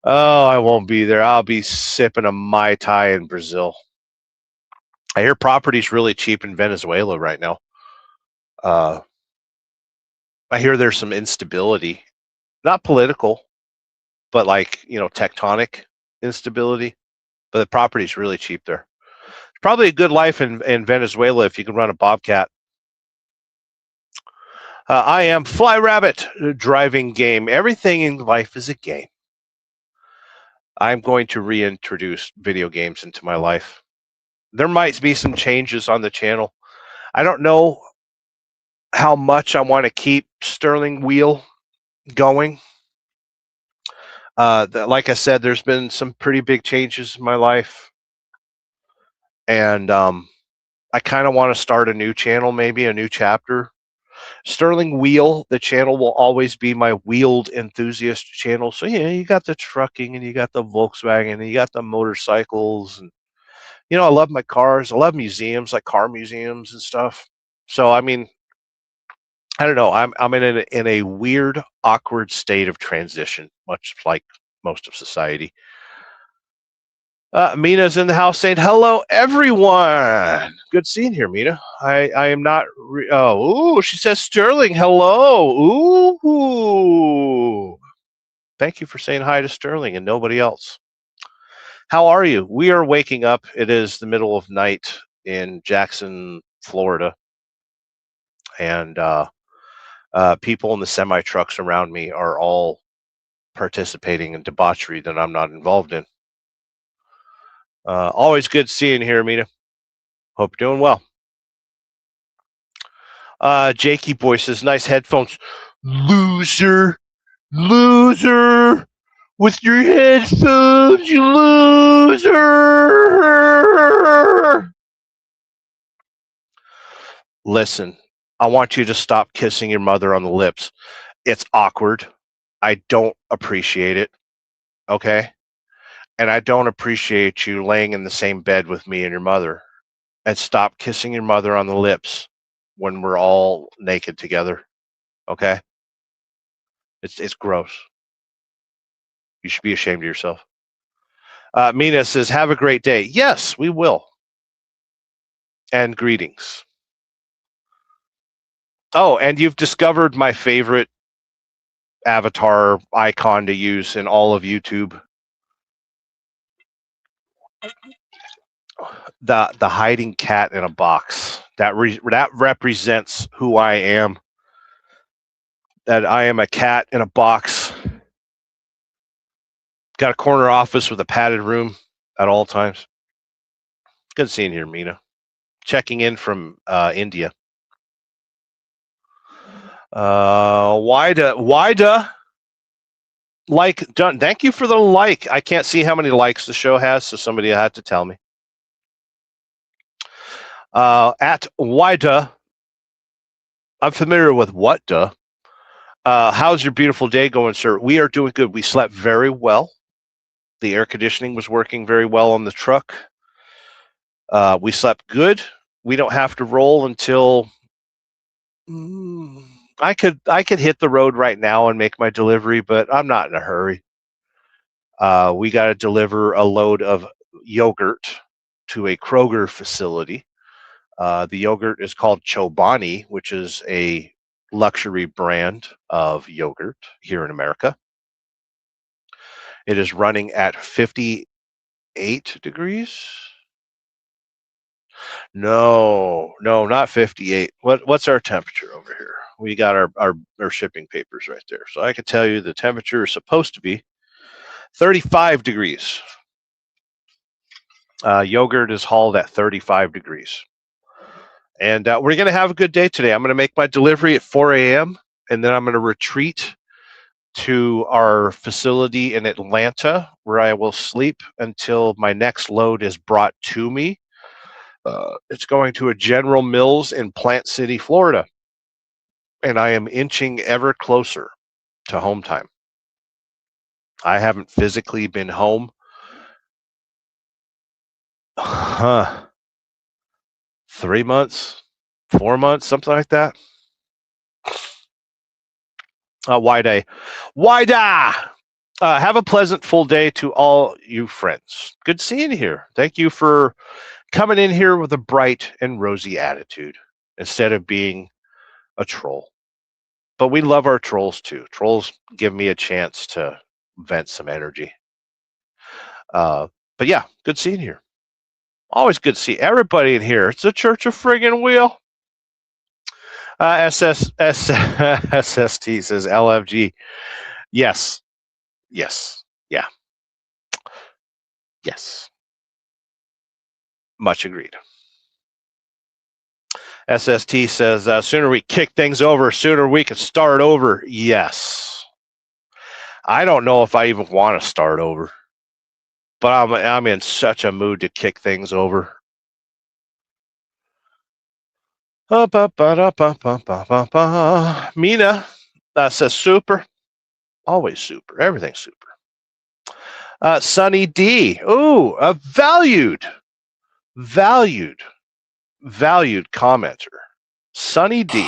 Oh, I won't be there. I'll be sipping a Mai Tai in Brazil. I hear property's really cheap in Venezuela right now. I hear there's some instability, not political, but like, tectonic instability. But the property's really cheap there. It's probably a good life in Venezuela if you can run a Bobcat. I am Fly Rabbit, driving game. Everything in life is a game. I'm going to reintroduce video games into my life. There might be some changes on the channel. I don't know how much I want to keep Sterling Wheel going. Like I said, there's been some pretty big changes in my life. And I kind of want to start a new channel, maybe a new chapter. Sterling Wheel, the channel will always be my wheeled enthusiast channel. So, you got the trucking and you got the Volkswagen and you got the motorcycles. And, I love my cars. I love museums, like car museums and stuff. So, I mean, I don't know. I'm in a weird, awkward state of transition, much like most of society. Mina's in the house saying, hello, everyone. Good seeing here, Mina. I am not... she says, Sterling, hello. Ooh. Thank you for saying hi to Sterling and nobody else. How are you? We are waking up. It is the middle of night in Jackson, Florida. And people in the semi-trucks around me are all participating in debauchery that I'm not involved in. Always good seeing you here, Mina. Hope you're doing well. Jakey Boy says, nice headphones. Loser. With your headphones, you loser. Listen, I want you to stop kissing your mother on the lips. It's awkward. I don't appreciate it. Okay? And I don't appreciate you laying in the same bed with me and your mother. And stop kissing your mother on the lips when we're all naked together. Okay? It's gross. You should be ashamed of yourself. Mina says, have a great day. Yes, we will. And greetings. Oh, and you've discovered my favorite avatar icon to use in all of YouTube. The hiding cat in a box. That represents who I am. That I am a cat in a box. Got a corner office with a padded room at all times. Good seeing you here, Mina. Checking in from India. Wida, like, done. Thank you for the like. I can't see how many likes the show has, so somebody had to tell me. At Wida, I'm familiar with what, duh. How's your beautiful day going, sir? We are doing good. We slept very well. The air conditioning was working very well on the truck. We slept good. We don't have to roll until I could hit the road right now and make my delivery, but I'm not in a hurry. We got to deliver a load of yogurt to a Kroger facility. The yogurt is called Chobani, which is a luxury brand of yogurt here in America. It is running at 58 degrees. No, not 58. What's our temperature over here? We got our shipping papers right there. So I can tell you the temperature is supposed to be 35 degrees. Yogurt is hauled at 35 degrees. And we're going to have a good day today. I'm going to make my delivery at 4 a.m. and then I'm going to retreat to our facility in Atlanta, where I will sleep until my next load is brought to me. It's going to a General Mills in Plant City, Florida. And I am inching ever closer to home time. I haven't physically been home. 3 months, 4 months, something like that. Wida. Have a pleasant full day to all you friends. Good seeing you here. Thank you for coming in here with a bright and rosy attitude instead of being a troll. But we love our trolls too. Trolls give me a chance to vent some energy. But yeah, good seeing you here. Always good to see everybody in here. It's the Church of Friggin' Wheel. SST says LFG. Yes. Yes. Yeah. Yes. Much agreed. SST says, sooner we kick things over, sooner we can start over. Yes. I don't know if I even want to start over, but I'm in such a mood to kick things over. Mina says super. Always super. Everything's super. Sunny D. Ooh, a valued commenter. Sunny D.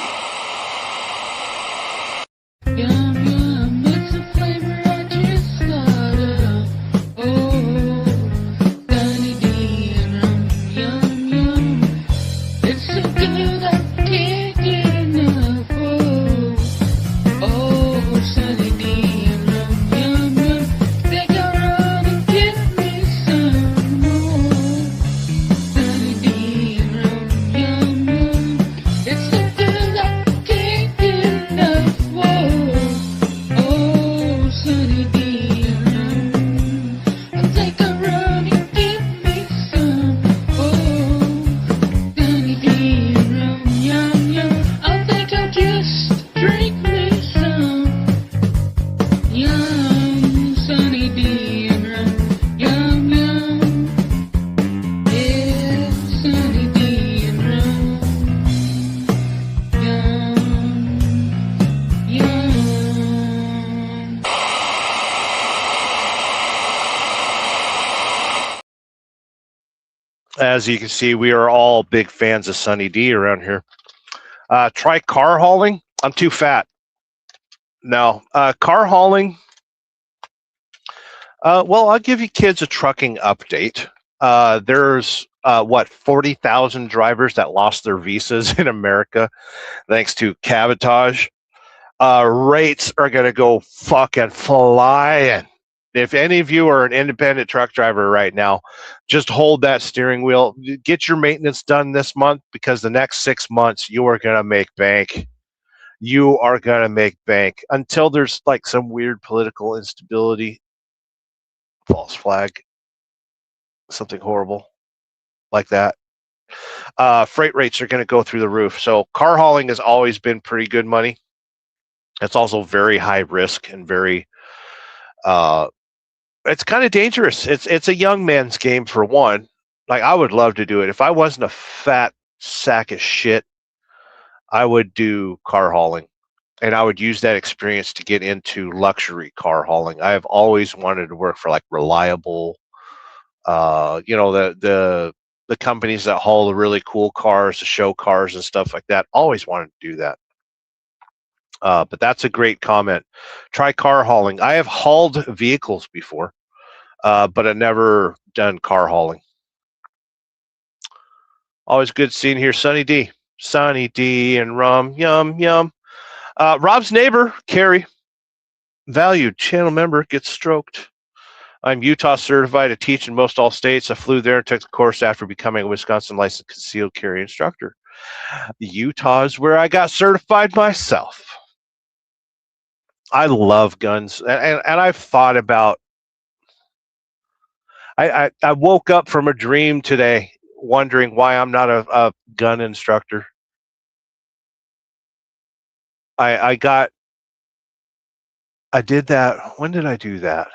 As you can see, we are all big fans of Sunny D around here. Try car hauling. I'm too fat. No, car hauling. Well, I'll give you kids a trucking update. There's 40,000 drivers that lost their visas in America thanks to cabotage. Rates are going to go fucking flying. If any of you are an independent truck driver right now, just hold that steering wheel. Get your maintenance done this month, because the next 6 months you are going to make bank. You are going to make bank until there's like some weird political instability. False flag. Something horrible like that. Freight rates are going to go through the roof. So car hauling has always been pretty good money. It's also very high risk and very it's kind of dangerous. It's a young man's game, for one. Like, I would love to do it. If I wasn't a fat sack of shit, I would do car hauling, and I would use that experience to get into luxury car hauling. I have always wanted to work for like reliable, the companies that haul the really cool cars, the show cars and stuff like that. Always wanted to do that. But that's a great comment. Try car hauling. I have hauled vehicles before, but I've never done car hauling. Always good seeing here, Sunny D. Sunny D and rum, yum, yum. Rob's neighbor, Carrie, valued channel member, gets stroked. I'm Utah certified to teach in most all states. I flew there and took the course after becoming a Wisconsin licensed concealed carry instructor. Utah is where I got certified myself. I love guns, and I've thought about. I woke up from a dream today wondering why I'm not a gun instructor. I did that. When did I do that?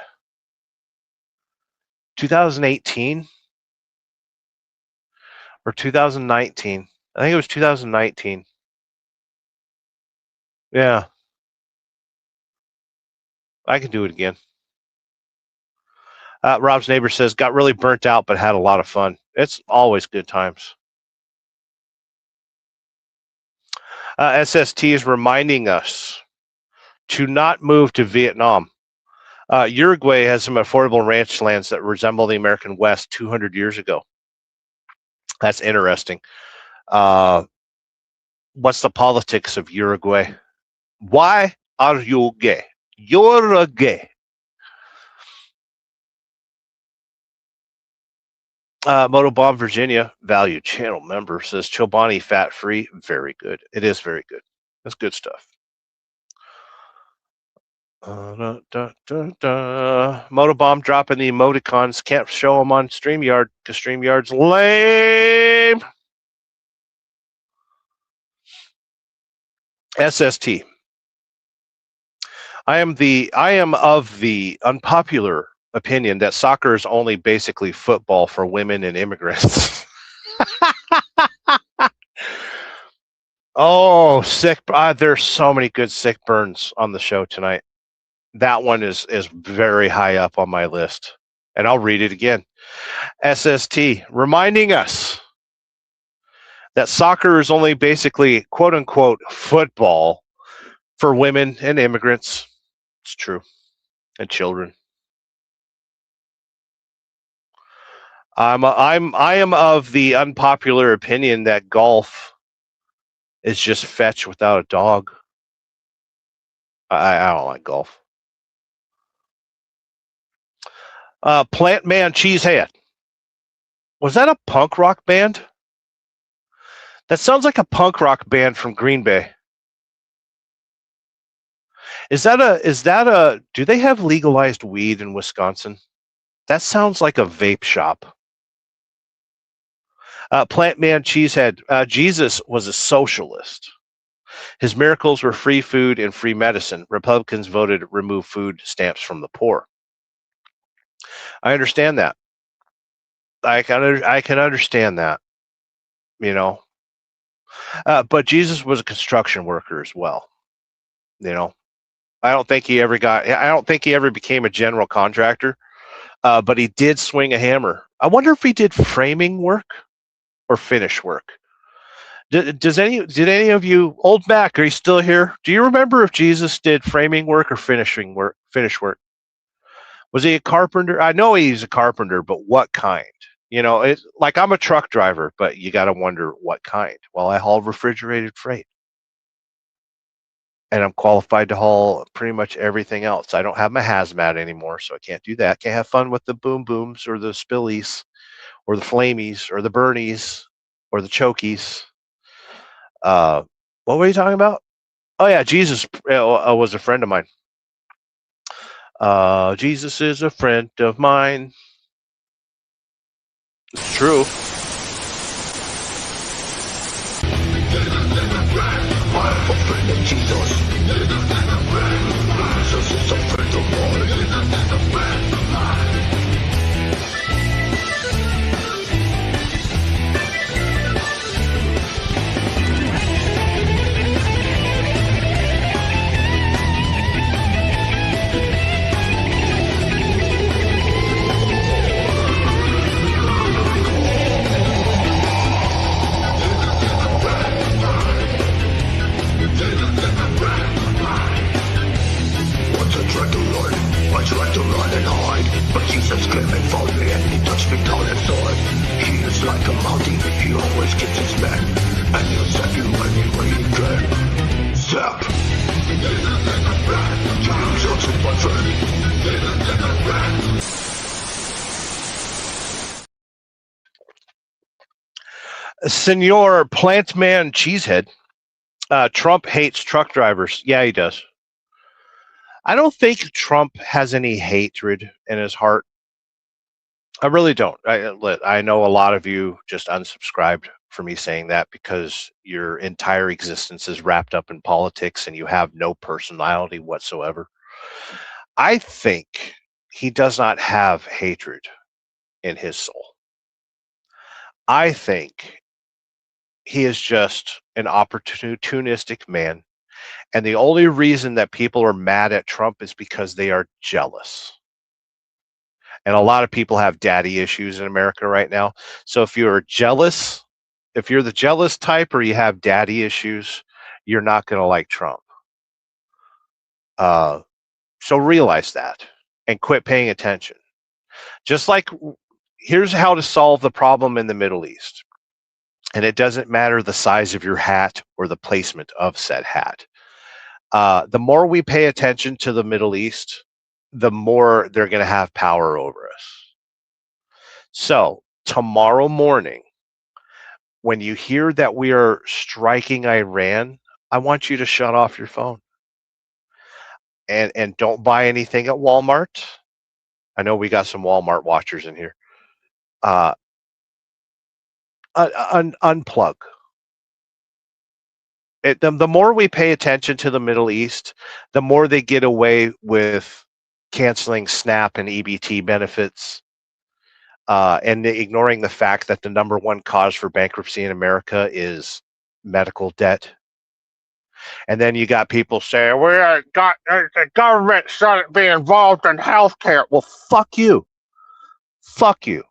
2018 or 2019? I think it was 2019. Yeah. I can do it again. Rob's neighbor says, got really burnt out, but had a lot of fun. It's always good times. SST is reminding us to not move to Vietnam. Uruguay has some affordable ranch lands that resemble the American West 200 years ago. That's interesting. What's the politics of Uruguay? Why are you gay? You're a gay. Motobomb Virginia, valued channel member, says Chobani fat free. Very good. It is very good. That's good stuff. Motobomb dropping the emoticons. Can't show them on StreamYard because StreamYard's lame. SST. I am of the unpopular opinion that soccer is only basically football for women and immigrants. Oh, sick! There's so many good sick burns on the show tonight. That one is very high up on my list, and I'll read it again. SST reminding us that soccer is only basically quote unquote football for women and immigrants. It's true, and children. I am of the unpopular opinion that golf is just fetch without a dog. I don't like golf. Plant Man Cheesehead. Was that a punk rock band? That sounds like a punk rock band from Green Bay. Is that a do they have legalized weed in Wisconsin? That sounds like a vape shop. Plant Man Cheesehead. Jesus was a socialist. His miracles were free food and free medicine. Republicans voted to remove food stamps from the poor. I understand that. I can understand that. You know. But Jesus was a construction worker as well. You know. I don't think he ever became a general contractor. But he did swing a hammer. I wonder if he did framing work or finish work. Did any of you, old Mac, are you still here? Do you remember if Jesus did framing work or finish work? Was he a carpenter? I know he's a carpenter, but what kind? You know, it's like I'm a truck driver, but you got to wonder what kind. Well, I haul refrigerated freight. And I'm qualified to haul pretty much everything else. I don't have my hazmat anymore, so I can't do that. Can't have fun with the boom booms or the spillies or the flamies or the burnies or the chokies. What were you talking about? Oh, yeah, Jesus was a friend of mine. Jesus is a friend of mine. It's true. I tried to run and hide, but Jesus came and found me and he touched me down inside. He is like a mountie, he always keeps his men, and he'll save you any way he can. Zap! Jesus is my friend. Senor Plantman Cheesehead. Trump hates truck drivers. Yeah, he does. I don't think Trump has any hatred in his heart. I really don't. I know a lot of you just unsubscribed for me saying that because your entire existence is wrapped up in politics and you have no personality whatsoever. I think he does not have hatred in his soul. I think he is just an opportunistic man. And the only reason that people are mad at Trump is because they are jealous. And a lot of people have daddy issues in America right now. So if you're jealous, if you're the jealous type or you have daddy issues, you're not going to like Trump. So realize that and quit paying attention. Just like, here's how to solve the problem in the Middle East. And it doesn't matter the size of your hat or the placement of said hat. The more we pay attention to the Middle East, the more they're going to have power over us. So tomorrow morning, when you hear that we are striking Iran, I want you to shut off your phone. And don't buy anything at Walmart. I know we got some Walmart watchers in here. Unplug. The more we pay attention to the Middle East, the more they get away with canceling SNAP and EBT benefits, and ignoring the fact that the number one cause for bankruptcy in America is medical debt. And then you got people saying, the government shouldn't be involved in healthcare. Well, fuck you. Fuck you.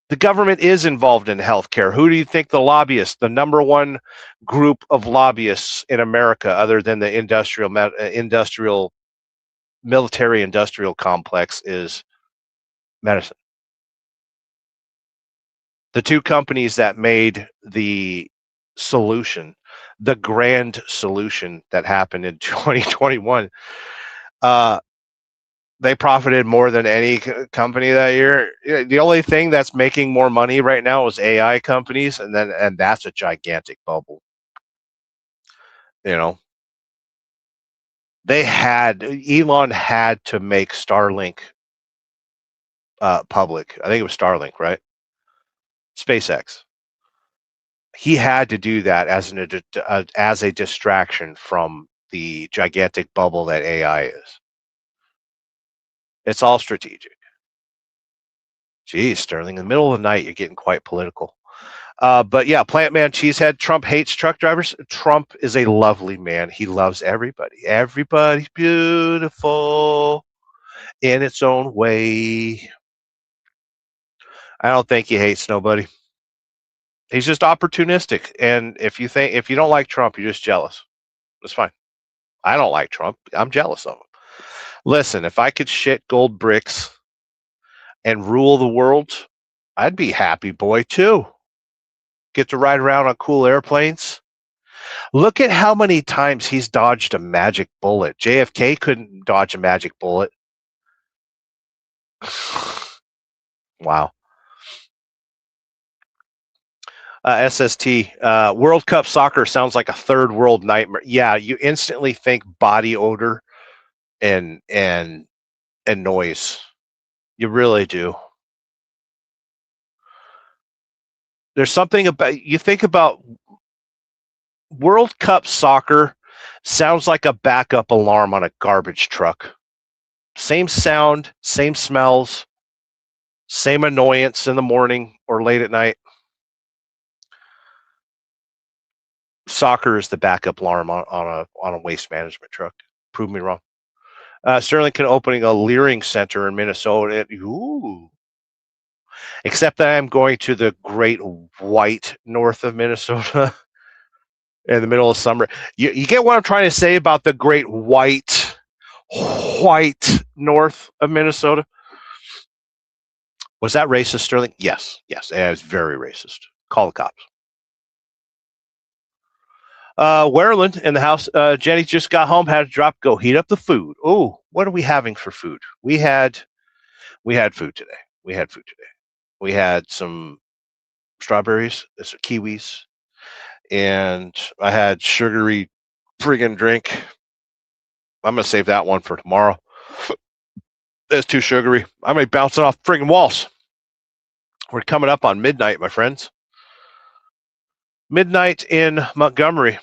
The government is involved in healthcare. Who do you think the lobbyists, the number one group of lobbyists in America, other than the military industrial complex, is medicine? The two companies that made the solution, the grand solution that happened in 2021, they profited more than any company that year. The only thing that's making more money right now is AI companies, and that's a gigantic bubble. Elon had to make Starlink public. I think it was Starlink, right? SpaceX. He had to do that as a distraction from the gigantic bubble that AI is. It's all strategic. Geez, Sterling, in the middle of the night, you're getting quite political. But yeah, Plant Man Cheesehead, Trump hates truck drivers. Trump is a lovely man. He loves everybody. Everybody's beautiful in its own way. I don't think he hates nobody. He's just opportunistic. And if you don't like Trump, you're just jealous. That's fine. I don't like Trump. I'm jealous of him. Listen, if I could shit gold bricks and rule the world, I'd be happy boy too. Get to ride around on cool airplanes. Look at how many times he's dodged a magic bullet. JFK couldn't dodge a magic bullet. Wow. SST, World Cup soccer sounds like a third world nightmare. Yeah, you instantly think body odor and noise. You really do. There's something about, you think about World Cup soccer sounds like a backup alarm on a garbage truck. Same sound, same smells, same annoyance in the morning or late at night. Soccer is the backup alarm on a waste management truck. Prove me wrong. Sterling opening a Leering Center in Minnesota. Ooh. Except that I'm going to the Great White North of Minnesota in the middle of summer. You get what I'm trying to say about the Great White North of Minnesota? Was that racist, Sterling? Yes. It was very racist. Call the cops. Werland in the house. Jenny just got home, had to drop, go heat up the food. Oh, what are we having for food? We had food today. We had some strawberries, some kiwis, and I had sugary friggin' drink. I'm gonna save that one for tomorrow. It's too sugary. I may bounce it off friggin' walls. We're coming up on midnight, my friends. Midnight in Montgomery.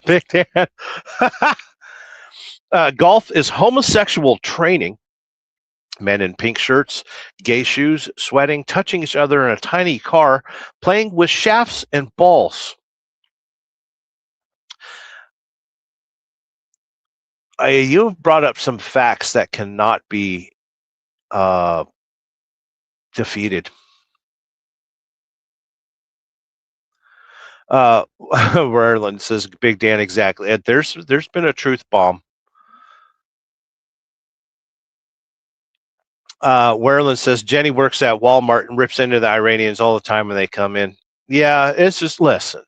Big Dan. Golf is homosexual training. Men in pink shirts, gay shoes, sweating, touching each other in a tiny car, playing with shafts and balls. You've brought up some facts that cannot be defeated. Ireland says, Big Dan, exactly. There's been a truth bomb. Werland says, Jenny works at Walmart and rips into the Iranians all the time when they come in. Yeah, it's just, listen.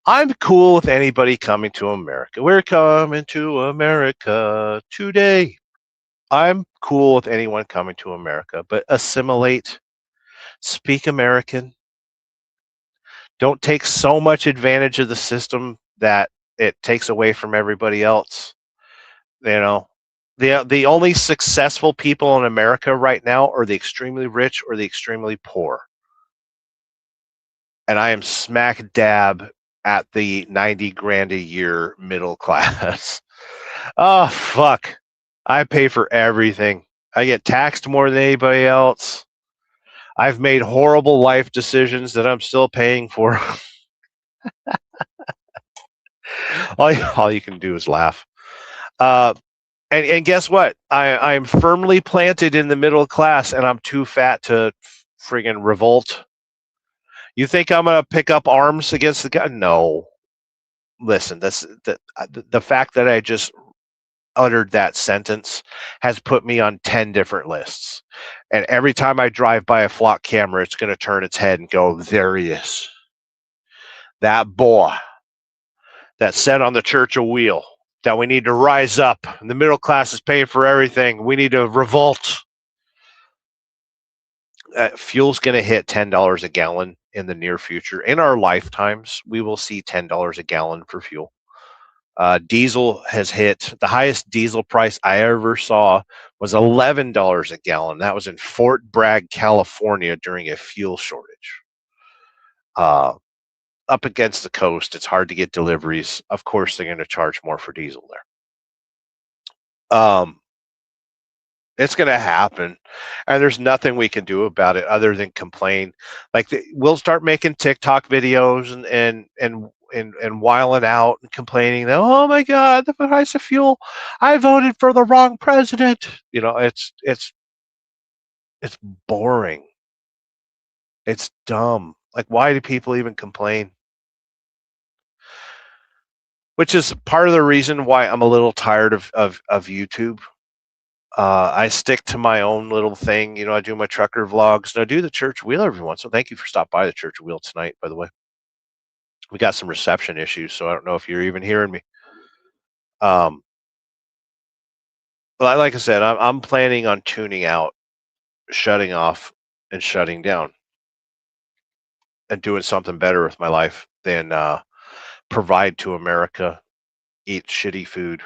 I'm cool with anybody coming to America. We're coming to America today. I'm cool with anyone coming to America, but assimilate, speak American. Don't take so much advantage of the system that it takes away from everybody else. You know, the only successful people in America right now are the extremely rich or the extremely poor. And I am smack dab at the 90 grand a year middle class. Oh, fuck. I pay for everything. I get taxed more than anybody else. I've made horrible life decisions that I'm still paying for. all you can do is laugh. And guess what? I'm firmly planted in the middle class, and I'm too fat to friggin' revolt. You think I'm gonna pick up arms against the guy? No. Listen, the fact that I just uttered that sentence has put me on 10 different lists. And every time I drive by a flock camera, it's going to turn its head and go, there he is. That boy that said on the Church of Wheel that we need to rise up. And the middle class is paying for everything. We need to revolt. Fuel's going to hit $10 a gallon in the near future. In our lifetimes, we will see $10 a gallon for fuel. Diesel has hit the highest diesel price I ever saw was $11 a gallon. That was in Fort Bragg, California during a fuel shortage. Up against the coast, it's hard to get deliveries. Of course, they're going to charge more for diesel there. It's going to happen, and there's nothing we can do about it other than complain. Like we'll start making TikTok videos and whiling out and complaining that, oh my God, the price of fuel, I voted for the wrong president. You know, it's boring. It's dumb. Like, why do people even complain? Which is part of the reason why I'm a little tired of YouTube. I stick to my own little thing. You know, I do my trucker vlogs and I do the Church Wheel every once. So thank you for stopping by the Church Wheel tonight, by the way. We got some reception issues, so I don't know if you're even hearing me. But like I said, I'm planning on tuning out, shutting off, and shutting down, and doing something better with my life than provide to America, eat shitty food,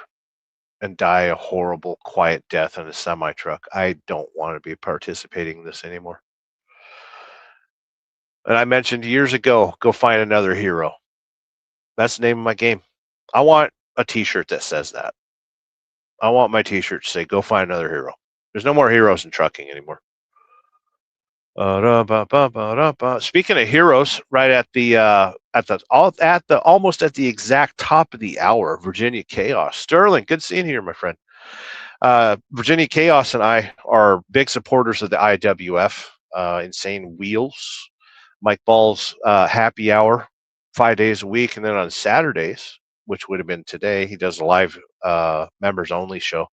and die a horrible, quiet death in a semi-truck. I don't want to be participating in this anymore. And I mentioned years ago, go find another hero. That's the name of my game. I want a t-shirt that says that. I want my t-shirt to say, go find another hero. There's no more heroes in trucking anymore. Speaking of heroes, right at the almost at the exact top of the hour, Virginia Chaos. Sterling, good seeing you here, my friend. Virginia Chaos and I are big supporters of the IWF, Insane Wheels. Mike Ball's happy hour, 5 days a week, and then on Saturdays, which would have been today, he does a live members only show.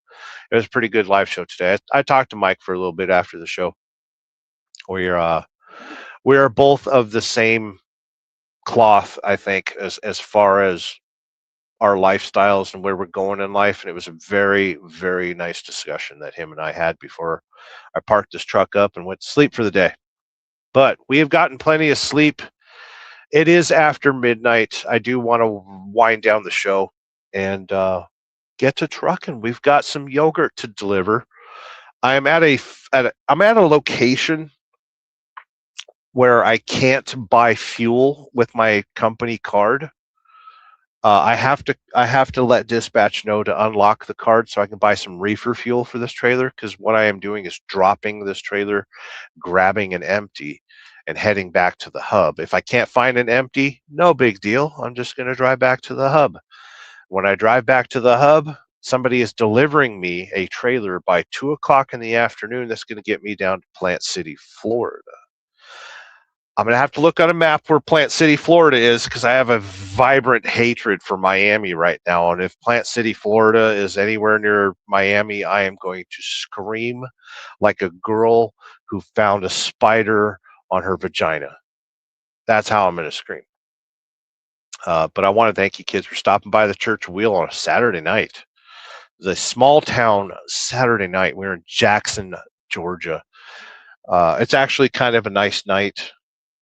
It was a pretty good live show today. I talked to Mike for a little bit after the show. We are both of the same cloth, I think, as far as our lifestyles and where we're going in life. And it was a very, very nice discussion that him and I had before I parked this truck up and went to sleep for the day. But we have gotten plenty of sleep. It is after midnight. I do want to wind down the show and get to trucking. We've got some yogurt to deliver. I'm at a location where I can't buy fuel with my company card. I have to let dispatch know to unlock the card so I can buy some reefer fuel for this trailer, because what I am doing is dropping this trailer, grabbing an empty, and heading back to the hub. If I can't find an empty, no big deal. I'm just going to drive back to the hub. When I drive back to the hub, somebody is delivering me a trailer by 2 o'clock in the afternoon. That's going to get me down to Plant City, Florida. I'm going to have to look on a map where Plant City, Florida is, because I have a vibrant hatred for Miami right now. And if Plant City, Florida is anywhere near Miami, I am going to scream like a girl who found a spider on her vagina. That's how I'm going to scream. But I want to thank you kids for stopping by the Church Wheel on a Saturday night. It was a small town Saturday night. We were in Jackson, Georgia. It's actually kind of a nice night.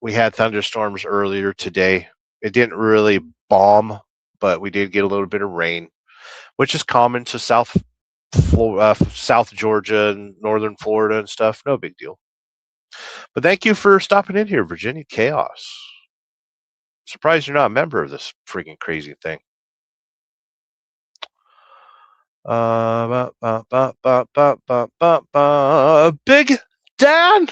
We had thunderstorms earlier today. It didn't really bomb, but we did get a little bit of rain, which is common to South Georgia and northern Florida and stuff. No big deal. But thank you for stopping in here, Virginia Chaos. Surprised you're not a member of this freaking crazy thing. Big Dan.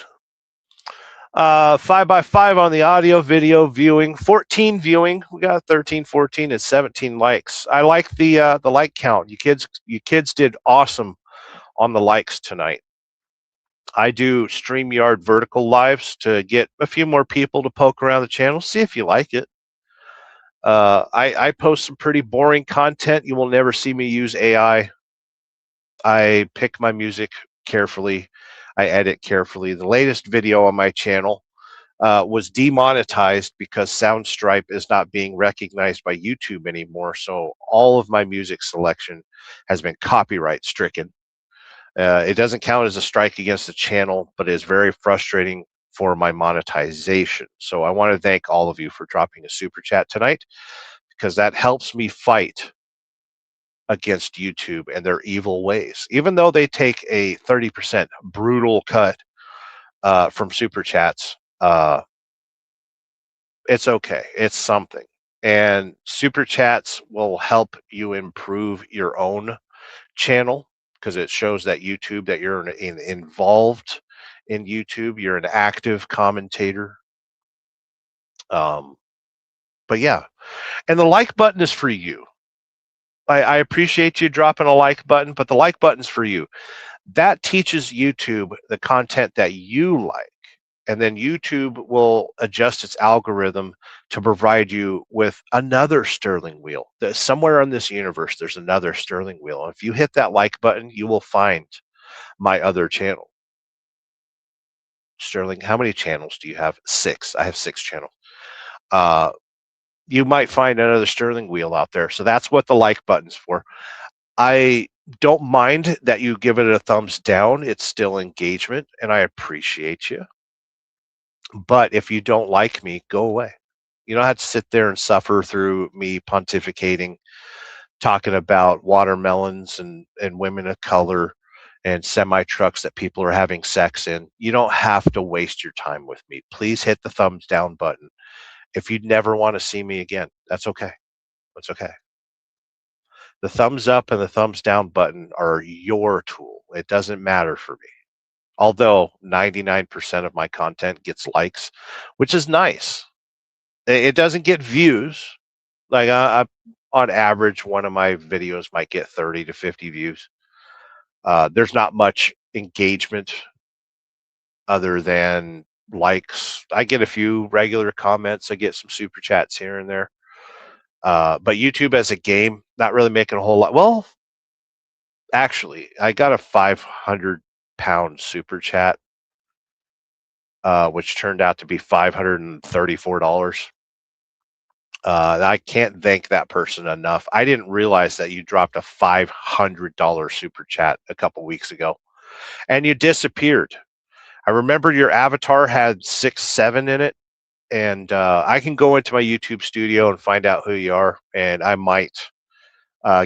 5x5 on the audio video viewing, 14 viewing. We got 13, 14, and 17 likes. I like the like count. You kids did awesome on the likes tonight. I do StreamYard vertical lives to get a few more people to poke around the channel, see if you like it. I post some pretty boring content. You will never see me use AI. I pick my music carefully. I edit carefully. The latest video on my channel was demonetized because Soundstripe is not being recognized by YouTube anymore. So all of my music selection has been copyright stricken. It doesn't count as a strike against the channel, but it is very frustrating for my monetization. So I want to thank all of you for dropping a super chat tonight, because that helps me fight against YouTube and their evil ways. Even though they take a 30% brutal cut from super chats, it's okay. It's something. And super chats will help you improve your own channel, because it shows that YouTube, that you're involved in YouTube. You're an active commentator. But yeah, and the like button is for you. I appreciate you dropping a like button, but the like button's for you. That teaches YouTube the content that you like, and then YouTube will adjust its algorithm to provide you with another Sterling wheel. Somewhere in this universe, there's another Sterling wheel. And if you hit that like button, you will find my other channel. Sterling, how many channels do you have? 6. I have 6 channels. You might find another Sterling wheel out there. So that's what the like button's for. I don't mind that you give it a thumbs down. It's still engagement, and I appreciate you. But if you don't like me, go away. You don't have to sit there and suffer through me pontificating, talking about watermelons and women of color and semi-trucks that people are having sex in. You don't have to waste your time with me. Please hit the thumbs down button. If you'd never want to see me again, that's okay. That's okay. The thumbs up and the thumbs down button are your tool. It doesn't matter for me. Although 99% of my content gets likes, which is nice. It doesn't get views. Like on average, one of my videos might get 30 to 50 views. There's not much engagement other than likes. I get a few regular comments. I get some super chats here and there. But YouTube as a game, not really making a whole lot. Well, actually, I got a 500-pound super chat, which turned out to be $534. I can't thank that person enough. I didn't realize that you dropped a $500 super chat a couple weeks ago, and you disappeared. I remember your avatar had 6-7 in it, and I can go into my YouTube studio and find out who you are, and I might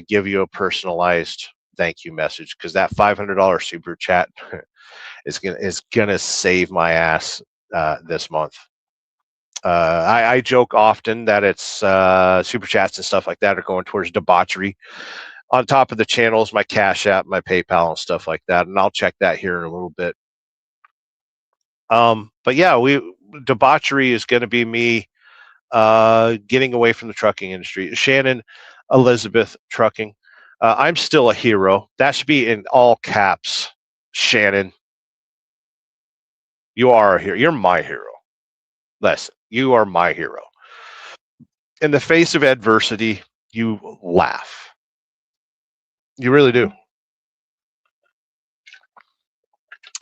give you a personalized thank you message, because that $500 super chat is gonna save my ass this month. I joke often that it's super chats and stuff like that are going towards debauchery. On top of the channels, my Cash App, my PayPal, and stuff like that, and I'll check that here in a little bit. But yeah, debauchery is going to be me getting away from the trucking industry. Shannon Elizabeth Trucking. I'm still a hero. That should be in all caps. Shannon, you are a hero. You're my hero. Listen, you are my hero. In the face of adversity, you laugh. You really do.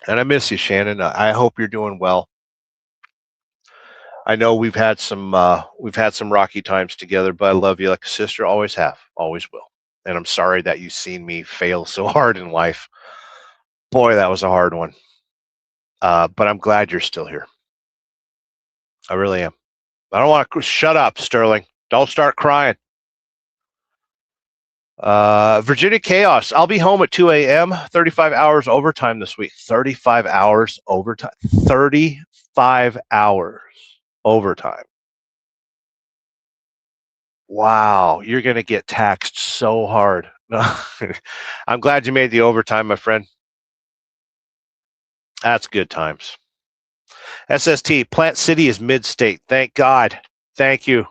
And I miss you, Shannon. I hope you're doing well. I know we've had some rocky times together, but I love you like a sister. Always have, always will. And I'm sorry that you've seen me fail so hard in life. Boy, that was a hard one. But I'm glad you're still here. I really am. I don't want to shut up, Sterling. Don't start crying. Virginia Chaos. I'll be home at 2 a.m. 35 hours overtime this week. 35 hours overtime. 35 hours overtime. Wow, you're going to get taxed so hard. I'm glad you made the overtime, my friend. That's good times. SST, Plant City is mid-state. Thank God. Thank you.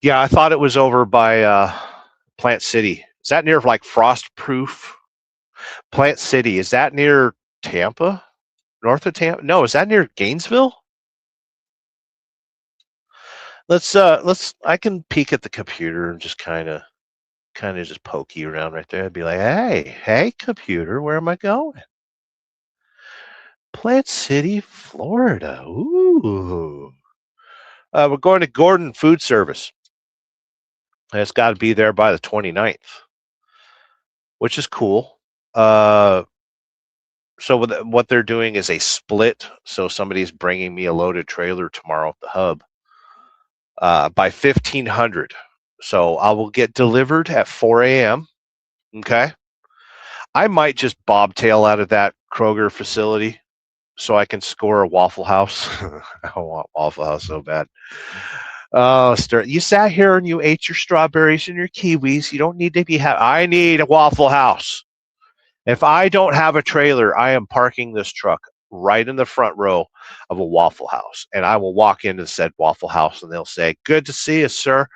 Yeah, I thought it was over by Plant City. Is that near like Frostproof? Plant City, is that near Tampa? North of Tampa? No, is that near Gainesville? I can peek at the computer and just kind of just pokey around right there. I'd be like, hey computer, where am I going? Plant City, Florida. Ooh. We're going to Gordon Food Service. It's got to be there by the 29th, which is cool. So what they're doing is a split. So somebody's bringing me a loaded trailer tomorrow at the hub by 1500. So I will get delivered at 4 a.m. Okay. I might just bobtail out of that Kroger facility so I can score a Waffle House. I want Waffle House so bad. Oh, you sat here and you ate your strawberries and your kiwis. You don't need to be I need a Waffle House. If I don't have a trailer, I am parking this truck right in the front row of a Waffle House. And I will walk into said Waffle House and they'll say, "Good to see you, sir.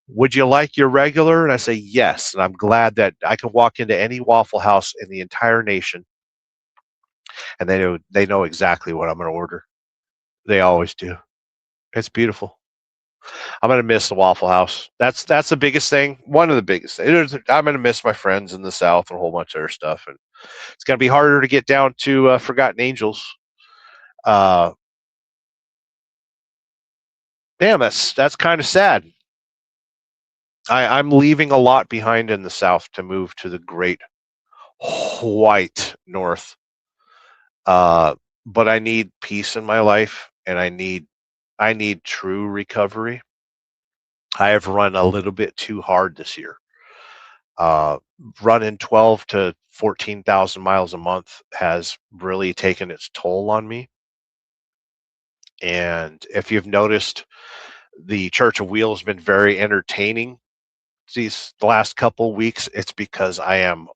Would you like your regular?" And I say, "Yes." And I'm glad that I can walk into any Waffle House in the entire nation and they know exactly what I'm going to order. They always do. It's beautiful. I'm going to miss the Waffle House. That's the biggest thing. One of the biggest things. I'm going to miss my friends in the South and a whole bunch of other stuff. And it's going to be harder to get down to Forgotten Angels. Damn, that's kind of sad. I'm leaving a lot behind in the South to move to the great white North. But I need peace in my life, and I need true recovery. I have run a little bit too hard this year. Running 12 to 14,000 miles a month has really taken its toll on me. And if you've noticed, the Church of Wheel has been very entertaining the last couple weeks. It's because I am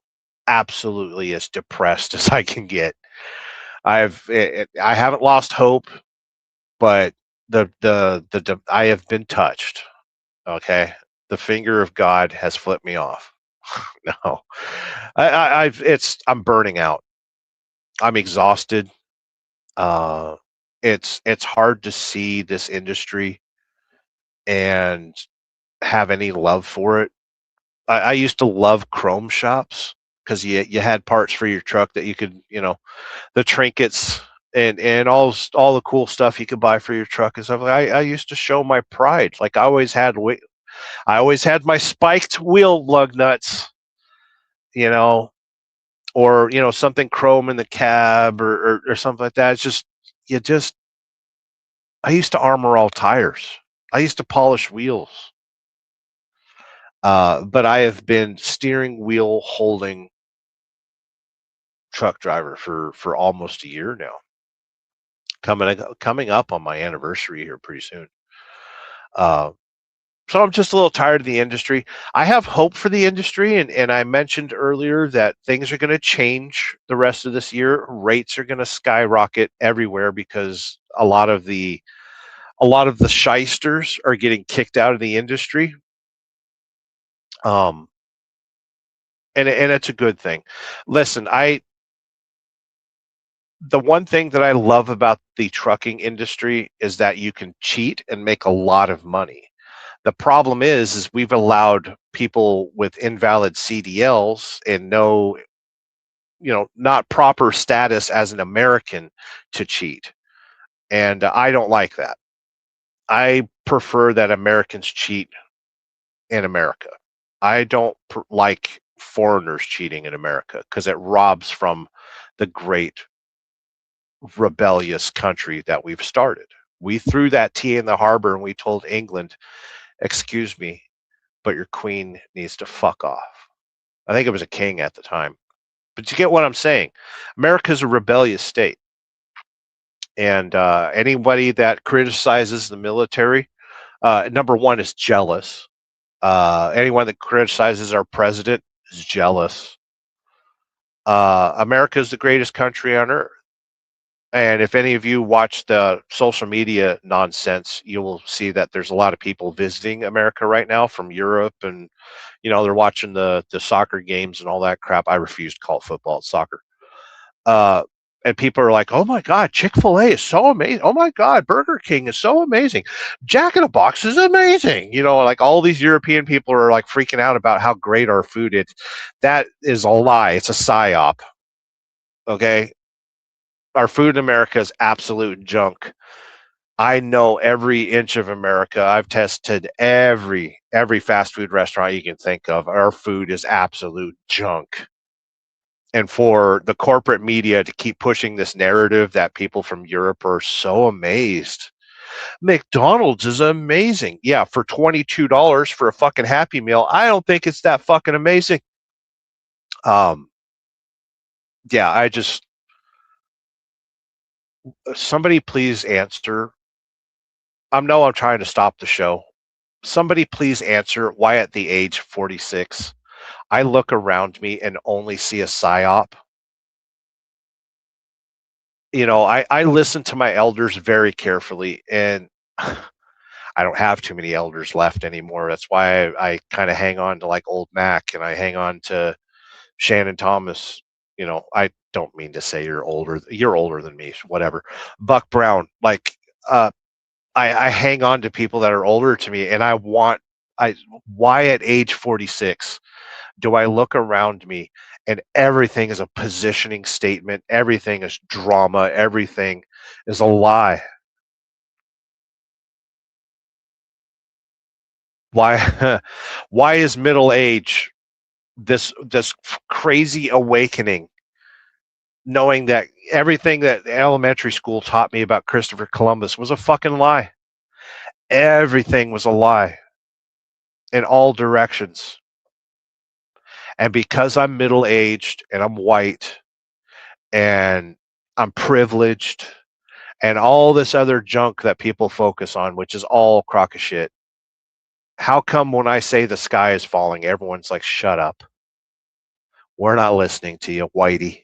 absolutely as depressed as I can get. I haven't lost hope, but I have been touched. Okay, the finger of God has flipped me off. No, I'm burning out. I'm exhausted. It's hard to see this industry and have any love for it. I used to love chrome shops because you had parts for your truck that you could, the trinkets and all the cool stuff you could buy for your truck and stuff. I used to show my pride. Like I always had my spiked wheel lug nuts, or something chrome in the cab or something like that. It's just I used to armor all tires. I used to polish wheels. But I have been steering wheel holding truck driver for almost a year now. Coming up on my anniversary here pretty soon. So I'm just a little tired of the industry. I have hope for the industry, and I mentioned earlier that things are going to change the rest of this year. Rates are going to skyrocket everywhere because a lot of the shysters are getting kicked out of the industry. And it's a good thing. Listen, the one thing that I love about the trucking industry is that you can cheat and make a lot of money. The problem is we've allowed people with invalid CDLs and not proper status as an American to cheat. And I don't like that. I prefer that Americans cheat in America. I don't like foreigners cheating in America because it robs from the great rebellious country that we've started. We threw that tea in the harbor and we told England, excuse me, but your queen needs to fuck off. I think it was a king at the time. But you get what I'm saying. America's a rebellious state. And anybody that criticizes the military, number one, is jealous. Anyone that criticizes our president is jealous. America is the greatest country on earth. And if any of you watch the social media nonsense, you will see that there's a lot of people visiting America right now from Europe, and they're watching the soccer games and all that crap. I refuse to call it football; it's soccer. And people are like, "Oh my God, Chick-fil-A is so amazing! Oh my God, Burger King is so amazing! Jack in the Box is amazing!" Like all these European people are like freaking out about how great our food is. That is a lie. It's a psyop. Okay. Our food in America is absolute junk. I know every inch of America. I've tested every fast food restaurant you can think of. Our food is absolute junk. And for the corporate media to keep pushing this narrative that people from Europe are so amazed. McDonald's is amazing. Yeah, for $22 for a fucking Happy Meal, I don't think it's that fucking amazing. Yeah, somebody please answer. I'm trying to stop the show. Somebody please answer why at the age 46 I look around me and only see a psyop. I listen to my elders very carefully, and I don't have too many elders left anymore. That's why I kind of hang on to like old Mac, and I hang on to Shannon Thomas. I don't mean to say you're older than me, whatever. Buck Brown, like, I hang on to people that are older to me, and why at age 46 do I look around me and everything is a positioning statement, everything is drama, everything is a lie? Why is middle age this crazy awakening, knowing that everything that elementary school taught me about Christopher Columbus was a fucking lie? Everything was a lie in all directions. And because I'm middle-aged and I'm white and I'm privileged and all this other junk that people focus on, which is all crock of shit, how come when I say the sky is falling, everyone's like, shut up? We're not listening to you, whitey.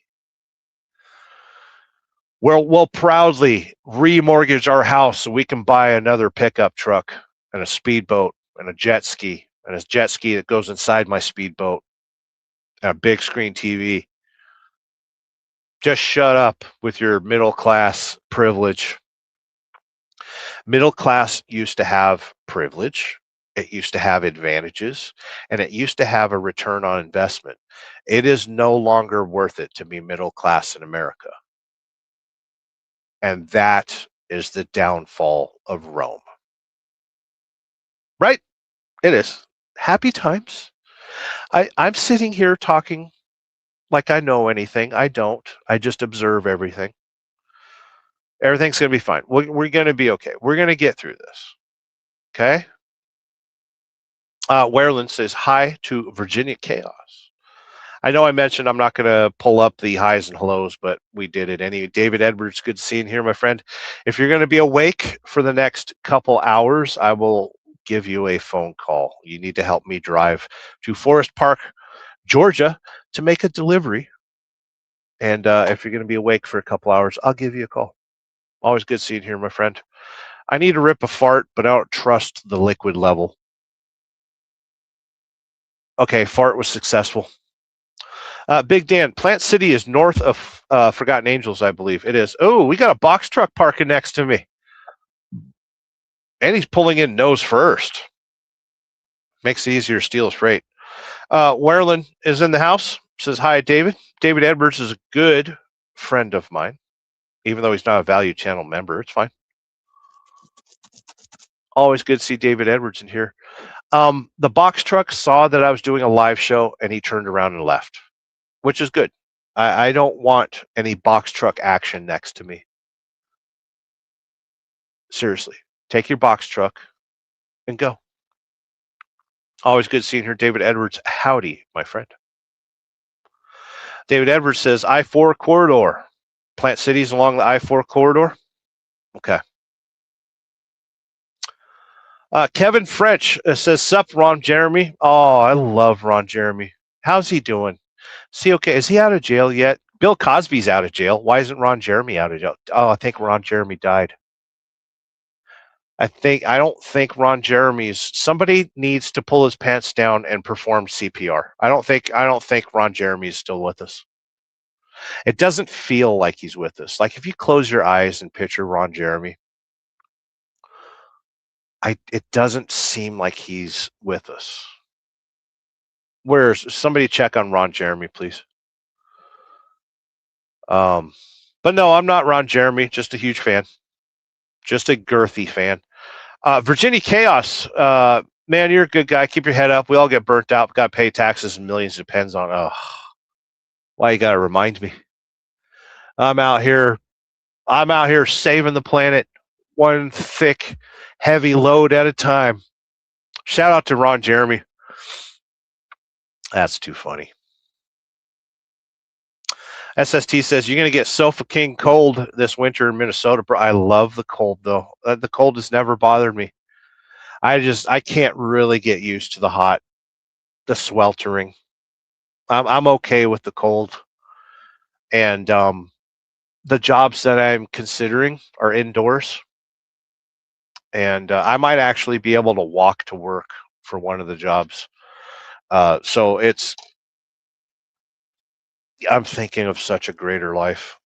We'll proudly remortgage our house so we can buy another pickup truck and a speedboat and a jet ski that goes inside my speedboat and a big screen TV. Just shut up with your middle class privilege. Middle class used to have privilege. It used to have advantages, and it used to have a return on investment. It is no longer worth it to be middle class in America. And that is the downfall of Rome. Right? It is. Happy times. I'm sitting here talking like I know anything. I don't. I just observe everything. Everything's going to be fine. We're going to be okay. We're going to get through this. Okay? Werland says, hi to Virginia Chaos. I know I mentioned I'm not going to pull up the highs and hellos, but we did it anyway. David Edwards, good seeing here, my friend. If you're going to be awake for the next couple hours, I will give you a phone call. You need to help me drive to Forest Park, Georgia, to make a delivery. And if you're going to be awake for a couple hours, I'll give you a call. Always good seeing here, my friend. I need to rip a fart, but I don't trust the liquid level. Okay, fart was successful. Big Dan, Plant City is north of Forgotten Angels, I believe. It is. Oh, we got a box truck parking next to me. And he's pulling in nose first. Makes it easier to steal his freight. Werland is in the house. Says, hi, David. David Edwards is a good friend of mine. even though he's not a Value Channel member. It's fine. Always good to see David Edwards in here. The box truck saw that I was doing a live show, and he turned around and left, which is good. I don't want any box truck action next to me. Seriously, take your box truck and go. Always good seeing her, David Edwards. Howdy, my friend. David Edwards says, I-4 corridor. Plant cities along the I-4 corridor. Okay. Kevin French says, sup, Ron Jeremy. Oh, I love Ron Jeremy. How's he doing? Is he okay? Is he out of jail yet? Bill Cosby's out of jail. Why isn't Ron Jeremy out of jail? Oh, I think Ron Jeremy died. I don't think Ron Jeremy's. Somebody needs to pull his pants down and perform CPR. I don't think Ron Jeremy is still with us. It doesn't feel like he's with us. Like if you close your eyes and picture Ron Jeremy, it doesn't seem like he's with us. Where's somebody check on Ron Jeremy, please? But no, I'm not Ron Jeremy. Just a huge fan. Just a girthy fan. Virginia Chaos, man, you're a good guy. Keep your head up. We all get burnt out. Got to pay taxes and millions. Depends on why you got to remind me. I'm out here saving the planet, one thick, heavy load at a time. Shout out to Ron Jeremy. That's too funny. SST says, you're going to get Sofa King cold this winter in Minnesota. Bro, I love the cold, though. The cold has never bothered me. I can't really get used to the hot, the sweltering. I'm okay with the cold. And the jobs that I'm considering are indoors. And I might actually be able to walk to work for one of the jobs. So I'm thinking of such a greater life.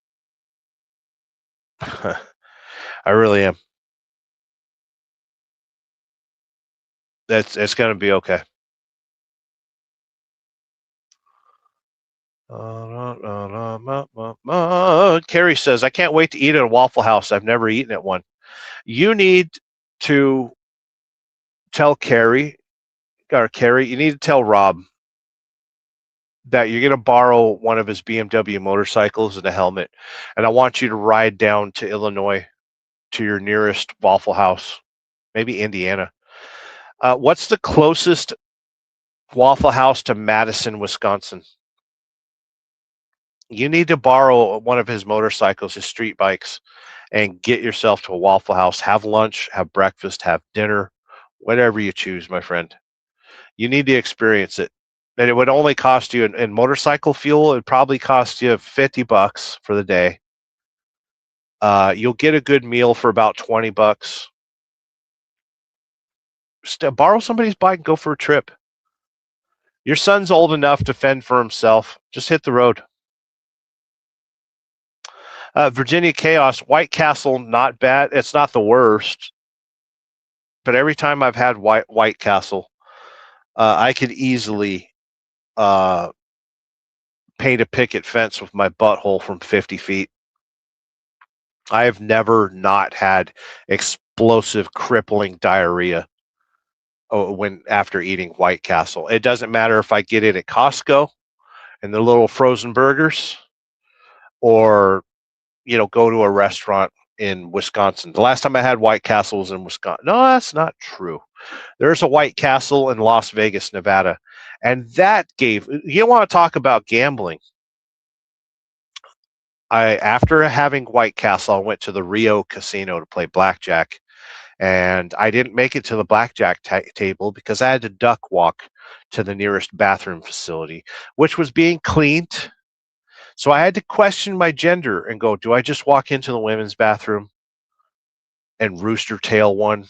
I really am. It's going to be okay. Carrie says, I can't wait to eat at a Waffle House. I've never eaten at one. You need to tell Carrie, you need to tell Rob that you're going to borrow one of his BMW motorcycles and a helmet, and I want you to ride down to Illinois to your nearest Waffle House, maybe Indiana. What's the closest Waffle House to Madison, Wisconsin? You need to borrow one of his motorcycles, his street bikes, and get yourself to a Waffle House. Have lunch, have breakfast, have dinner, whatever you choose, my friend. You need to experience it. And it would only cost you in motorcycle fuel. It'd probably cost you $50 for the day. You'll get a good meal for about $20. Borrow somebody's bike and go for a trip. Your son's old enough to fend for himself. Just hit the road. Virginia Chaos, White Castle, not bad. It's not the worst. But every time I've had White Castle, I could easily paint a picket fence with my butthole from 50 feet. I have never not had explosive, crippling diarrhea after eating White Castle. It doesn't matter if I get it at Costco and the little frozen burgers, or go to a restaurant in Wisconsin. The last time I had White Castle was in Wisconsin. No, that's not true. There's a White Castle in Las Vegas, Nevada. And that you want to talk about gambling. After having White Castle, I went to the Rio Casino to play blackjack. And I didn't make it to the blackjack table because I had to duck walk to the nearest bathroom facility, which was being cleaned. So I had to question my gender and go, do I just walk into the women's bathroom and rooster tail one,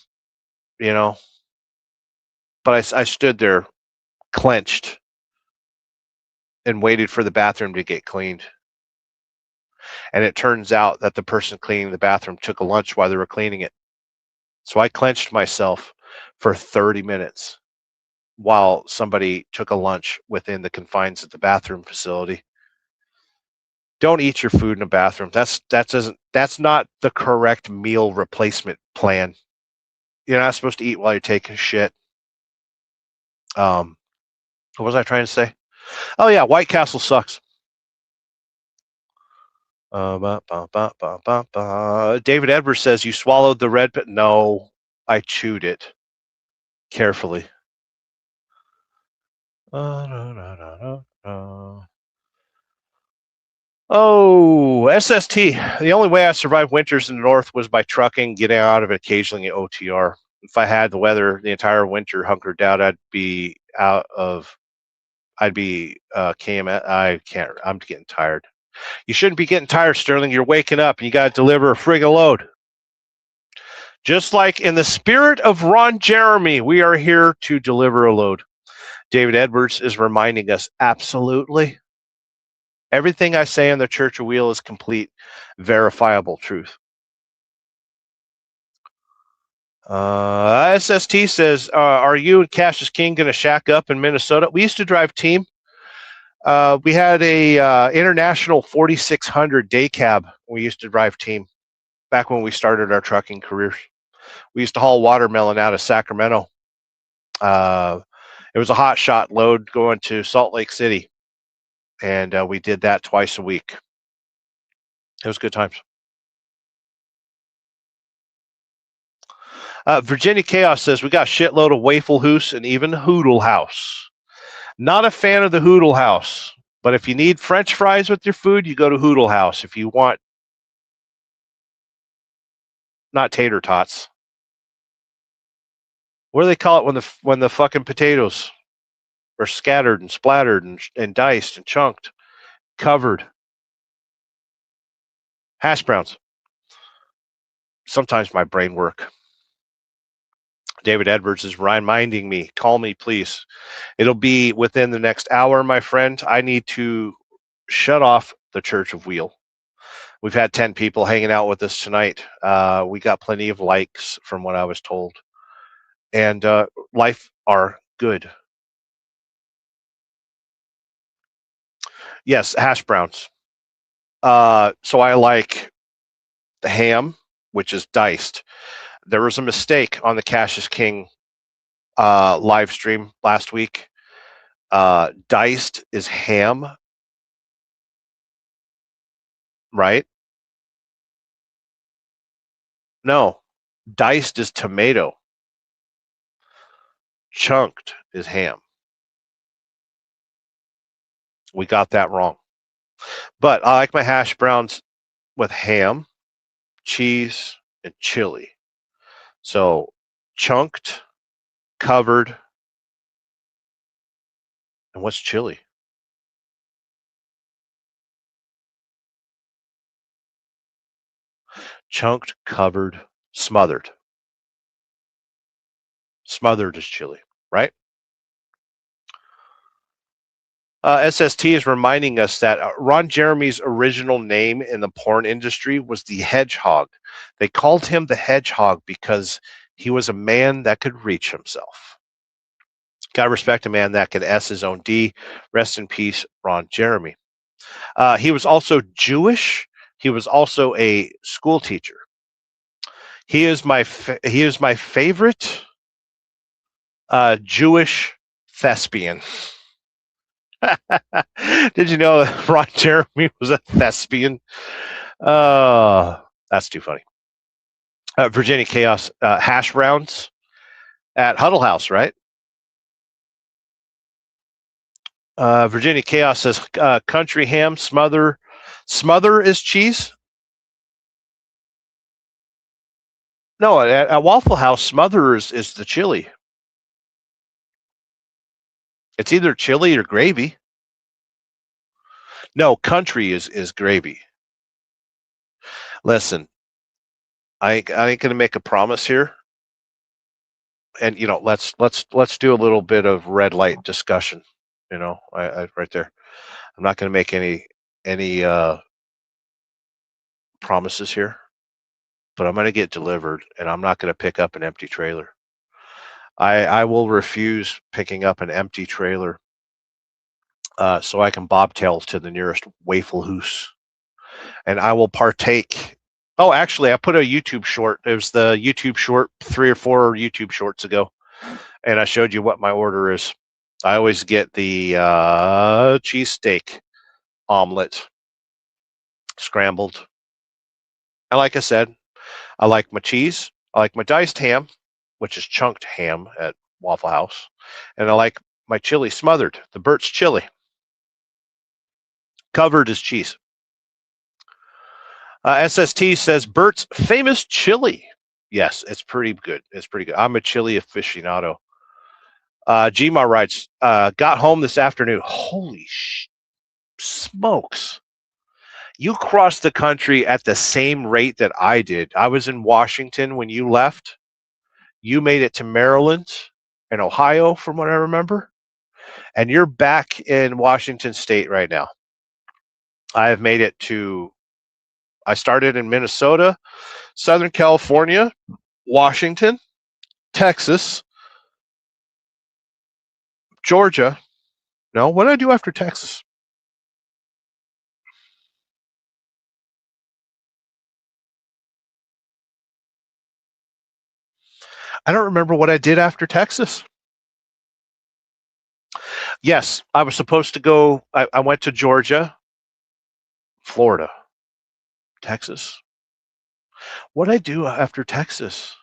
But I stood there clenched and waited for the bathroom to get cleaned. And it turns out that the person cleaning the bathroom took a lunch while they were cleaning it. So I clenched myself for 30 minutes while somebody took a lunch within the confines of the bathroom facility. Don't eat your food in the bathroom. That's not the correct meal replacement plan. You're not supposed to eat while you're taking shit. What was I trying to say? Oh yeah, White Castle sucks. David Edwards says, you swallowed the red pill. No, I chewed it carefully. Oh, SST. The only way I survived winters in the north was by trucking, getting out of it occasionally at OTR. If I had the weather the entire winter hunkered down, I'd be KMS. I can't. I'm getting tired. You shouldn't be getting tired, Sterling. You're waking up and you got to deliver a friggin' load. Just like in the spirit of Ron Jeremy, we are here to deliver a load. David Edwards is reminding us, absolutely. Everything I say in the Church of Wheel is complete, verifiable truth. SST says, are you and Cassius King going to shack up in Minnesota? We used to drive team. We had a international 4600 day cab. We used to drive team back when we started our trucking careers. We used to haul watermelon out of Sacramento. It was a hot shot load going to Salt Lake City. And we did that twice a week. It was good times. Virginia Chaos says, we got a shitload of Waffle House and even Hoodle House. Not a fan of the Hoodle House, but if you need French fries with your food, you go to Hoodle House. If you want, not tater tots. What do they call it when the fucking potatoes are scattered and splattered and diced and chunked, covered? Hash browns. Sometimes my brain work. David Edwards is reminding me, call me, please. It'll be within the next hour, my friend. I need to shut off the Church of Wheel. We've had 10 people hanging out with us tonight. We got plenty of likes from what I was told. And life are good. Yes, hash browns. So I like the ham, which is diced. There was a mistake on the Cassius King live stream last week. Diced is ham, right? No, diced is tomato. Chunked is ham. We got that wrong. But I like my hash browns with ham, cheese, and chili. So chunked, covered, and what's chili? Chunked, covered, smothered. Smothered is chili, right? SST is reminding us that Ron Jeremy's original name in the porn industry was the Hedgehog. They called him the Hedgehog because he was a man that could reach himself. Gotta respect a man that could S his own D. Rest in peace, Ron Jeremy. He was also Jewish. He was also a school teacher. He is my favorite Jewish thespian. Did you know that Ron Jeremy was a thespian? That's too funny. Virginia Chaos, hash browns at Huddle House, right? Virginia Chaos says country ham, smother. Smother is cheese? No, at Waffle House, smother is the chili. It's either chili or gravy. No, country is gravy. Listen, I ain't gonna make a promise here. And let's do a little bit of red light discussion. I right there. I'm not gonna make any promises here, but I'm gonna get delivered, and I'm not gonna pick up an empty trailer. I will refuse picking up an empty trailer so I can bobtail to the nearest Waffle House and I will partake. Oh, actually, I put a YouTube short. It was the YouTube short 3 or 4 YouTube shorts ago, and I showed you what my order is. I always get the cheesesteak omelet, scrambled. And like I said, I like my cheese. I like my diced ham, which is chunked ham at Waffle House. And I like my chili smothered, the Burt's chili. Covered as cheese. SST says Burt's famous chili. Yes, it's pretty good. It's pretty good. I'm a chili aficionado. Gma writes, got home this afternoon. Holy smokes. You crossed the country at the same rate that I did. I was in Washington when you left. You made it to Maryland and Ohio, from what I remember. And you're back in Washington State right now. I have made it to, I started in Minnesota, Southern California, Washington, Texas, Georgia. No, what did I do after Texas? I don't remember what I did after Texas. Yes, I was supposed to go. I went to Georgia, Florida, Texas. What did I do after Texas?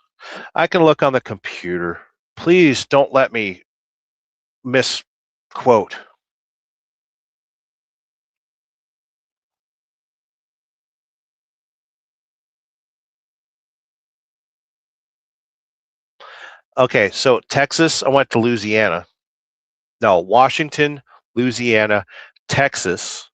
I can look on the computer. Please don't let me misquote. Okay, so Texas, I went to Louisiana. No, Washington, Louisiana, Texas.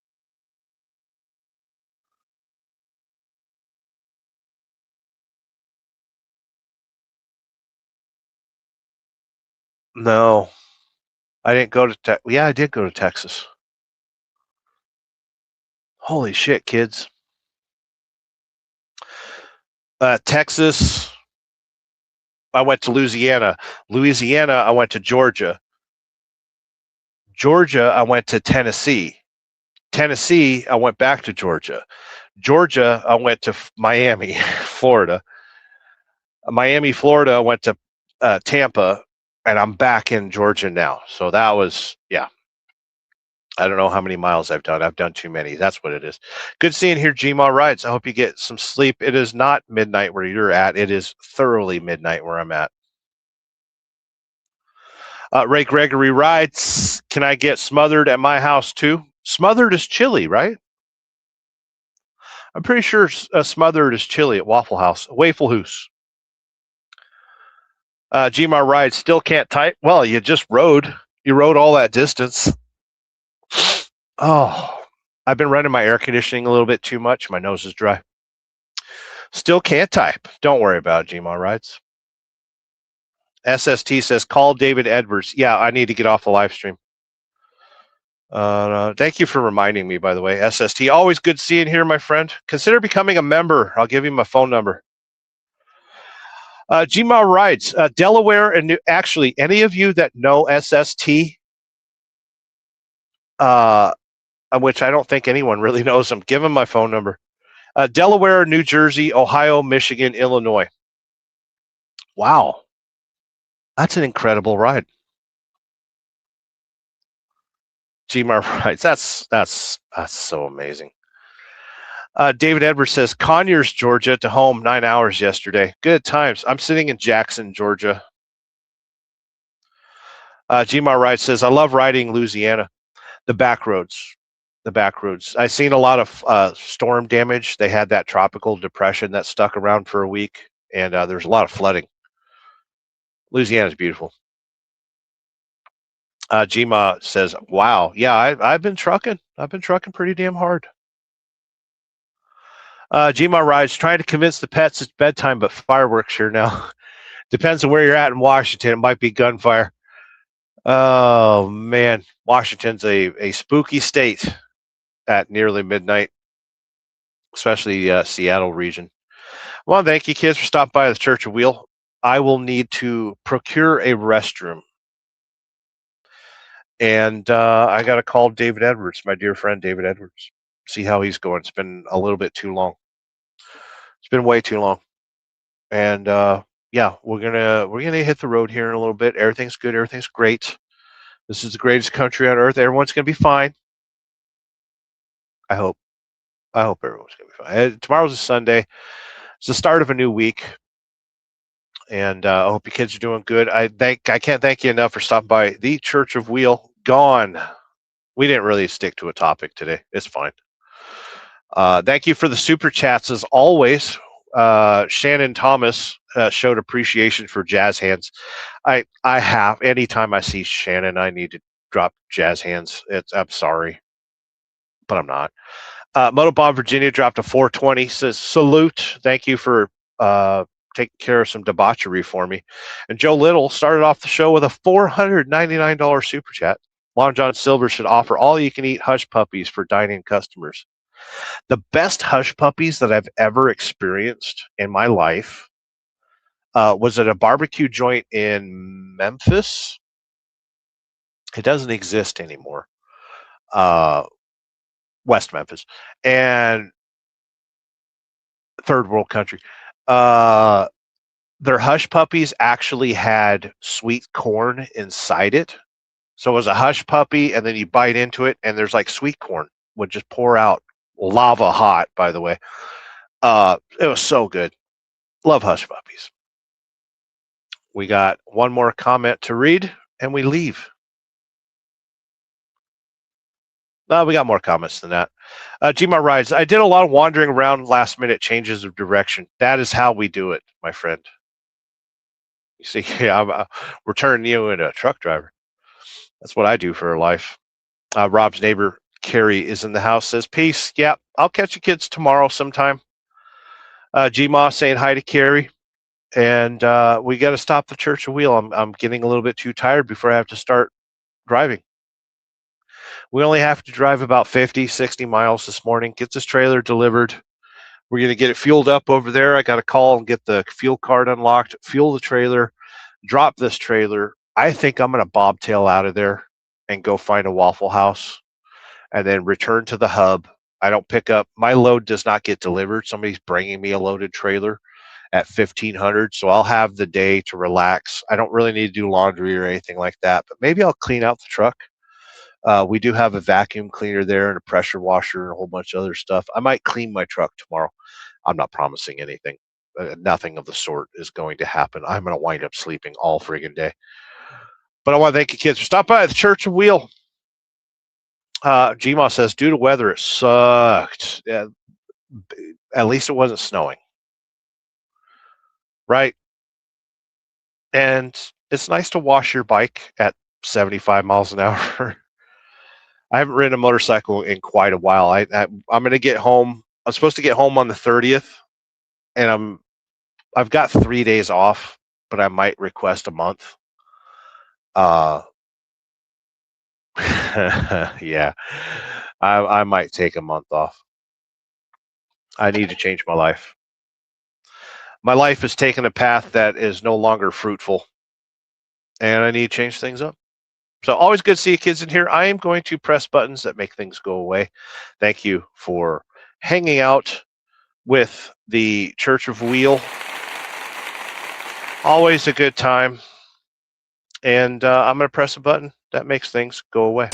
No, I didn't go to yeah, I did go to Texas. Holy shit, kids. Texas, I went to Louisiana. Louisiana, I went to Georgia. Georgia, I went to Tennessee. Tennessee, I went back to Georgia. Georgia, I went to Miami, Florida. Miami, Florida, I went to Tampa, and I'm back in Georgia now. So that was, yeah. I don't know how many miles I've done. I've done too many. That's what it is. Good seeing here, Gma Rides. I hope you get some sleep. It is not midnight where you're at. It is thoroughly midnight where I'm at. Ray Gregory writes, can I get smothered at my house too? Smothered is chili, right? I'm pretty sure smothered is chili at Waffle House. Waffle House. Gma Rides still can't type. Well, you just rode. You rode all that distance. Oh, I've been running my air conditioning a little bit too much. My nose is dry. Still can't type. Don't worry about it, Gma Rides. SST says, call David Edwards. Yeah, I need to get off the live stream. Thank you for reminding me, by the way. SST, always good seeing here, my friend. Consider becoming a member. I'll give you my phone number. Gma Rides, Delaware, and actually, any of you that know SST, which I don't think anyone really knows him, give him my phone number. Delaware, New Jersey, Ohio, Michigan, Illinois. Wow. That's an incredible ride. Gma Rides, that's so amazing. David Edwards says, Conyers, Georgia to home, 9 hours yesterday. Good times. I'm sitting in Jackson, Georgia. Gma Rides says, I love riding Louisiana. The back roads. The back roads. I've seen a lot of storm damage. They had that tropical depression that stuck around for a week, and there's a lot of flooding. Louisiana's beautiful. Gma says, wow, yeah, I've been trucking. I've been trucking pretty damn hard. Gma Rides, trying to convince the pets it's bedtime, but fireworks here now. Depends on where you're at in Washington. It might be gunfire. Oh, man. Washington's a spooky state at nearly midnight, especially Seattle region. Well, thank you, kids, for stopping by the Church of Wheel. I will need to procure a restroom. And I got to call David Edwards, my dear friend David Edwards. see how he's going. It's been a little bit too long. It's been way too long. And yeah, we're gonna hit the road here in a little bit. Everything's good. Everything's great. This is the greatest country on earth. Everyone's gonna be fine. I hope. I hope everyone's gonna be fine. Tomorrow's a Sunday. It's the start of a new week, and I hope your kids are doing good. I can't thank you enough for stopping by the Church of Wheel. Gone. We didn't really stick to a topic today. It's fine. Thank you for the super chats as always. Shannon Thomas showed appreciation for jazz hands. I have. Anytime I see Shannon, I need to drop jazz hands. I'm sorry, but I'm not. Motobomb Virginia dropped a 420. Says salute. Thank you for taking care of some debauchery for me. And Joe Little started off the show with a $499 super chat. Long John Silver should offer all-you-can-eat hush puppies for dine-in customers. The best hush puppies that I've ever experienced in my life was at a barbecue joint in Memphis. It doesn't exist anymore. West Memphis. And third world country. Their hush puppies actually had sweet corn inside it. So it was a hush puppy, and then you bite into it, and there's like sweet corn would just pour out. Lava hot, by the way. It was so good. Love hush puppies. We got one more comment to read, and we leave. No, we got more comments than that. Gmar Rides, I did a lot of wandering around, last-minute changes of direction. That is how we do it, my friend. You see, we're turning you into a truck driver. That's what I do for a life. Rob's neighbor, Carrie, is in the house, says, peace. Yeah, I'll catch you kids tomorrow sometime. Gma saying hi to Carrie. And we got to stop the Church of Wheel. I'm getting a little bit too tired before I have to start driving. We only have to drive about 50, 60 miles this morning. Get this trailer delivered. We're going to get it fueled up over there. I got to call and get the fuel card unlocked, fuel the trailer, drop this trailer. I think I'm going to bobtail out of there and go find a Waffle House and then return to the hub. I don't pick up. My load does not get delivered. Somebody's bringing me a loaded trailer at 1,500, so I'll have the day to relax. I don't really need to do laundry or anything like that, but maybe I'll clean out the truck. We do have a vacuum cleaner there and a pressure washer and a whole bunch of other stuff. I might clean my truck tomorrow. I'm not promising anything. Nothing of the sort is going to happen. I'm going to wind up sleeping all friggin' day. But I want to thank you kids for stopping by the Church of Wheel. Gma says, due to weather, it sucked. Yeah, at least it wasn't snowing. Right? And it's nice to wash your bike at 75 miles an hour. I haven't ridden a motorcycle in quite a while. I'm going to get home. I'm supposed to get home on the 30th, and I've got 3 days off, but I might request a month. Yeah, I might take a month off. I need to change my life. My life has taken a path that is no longer fruitful, and I need to change things up. So always good to see you kids in here. I am going to press buttons that make things go away. Thank you for hanging out with the Church of Wheel. Always a good time. And I'm going to press a button that makes things go away.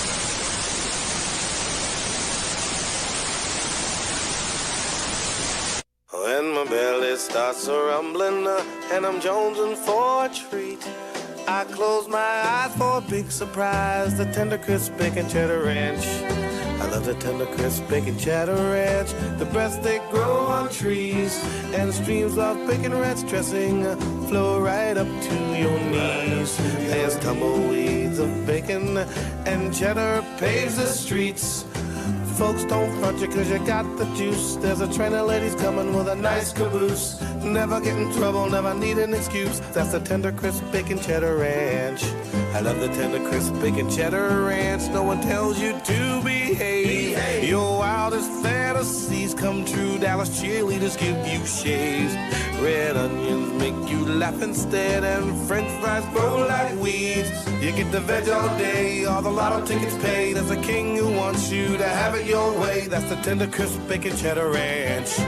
When my belly starts rumbling and I'm jonesing for a treat, I close my eyes for a big surprise, the tender crisp bacon cheddar ranch. I love the tender crisp bacon cheddar ranch, the best they grow on trees, and streams of bacon ranch dressing flow right up to your knees. There's tumbleweeds of bacon and cheddar paves the streets. Folks, don't front you cause you got the juice. There's a train of ladies coming with a nice caboose. Never get in trouble, never need an excuse. That's the tender crisp bacon cheddar ranch. I love the tender crisp bacon cheddar ranch. No one tells you to behave. Your wildest fantasies come true. Dallas cheerleaders give you shaves. Red onions make you laugh instead, and french fries grow like weeds. You get the veg all day, all the lotto tickets paid. There's a king who wants you to have it your way. That's the tender, crisp bacon cheddar ranch.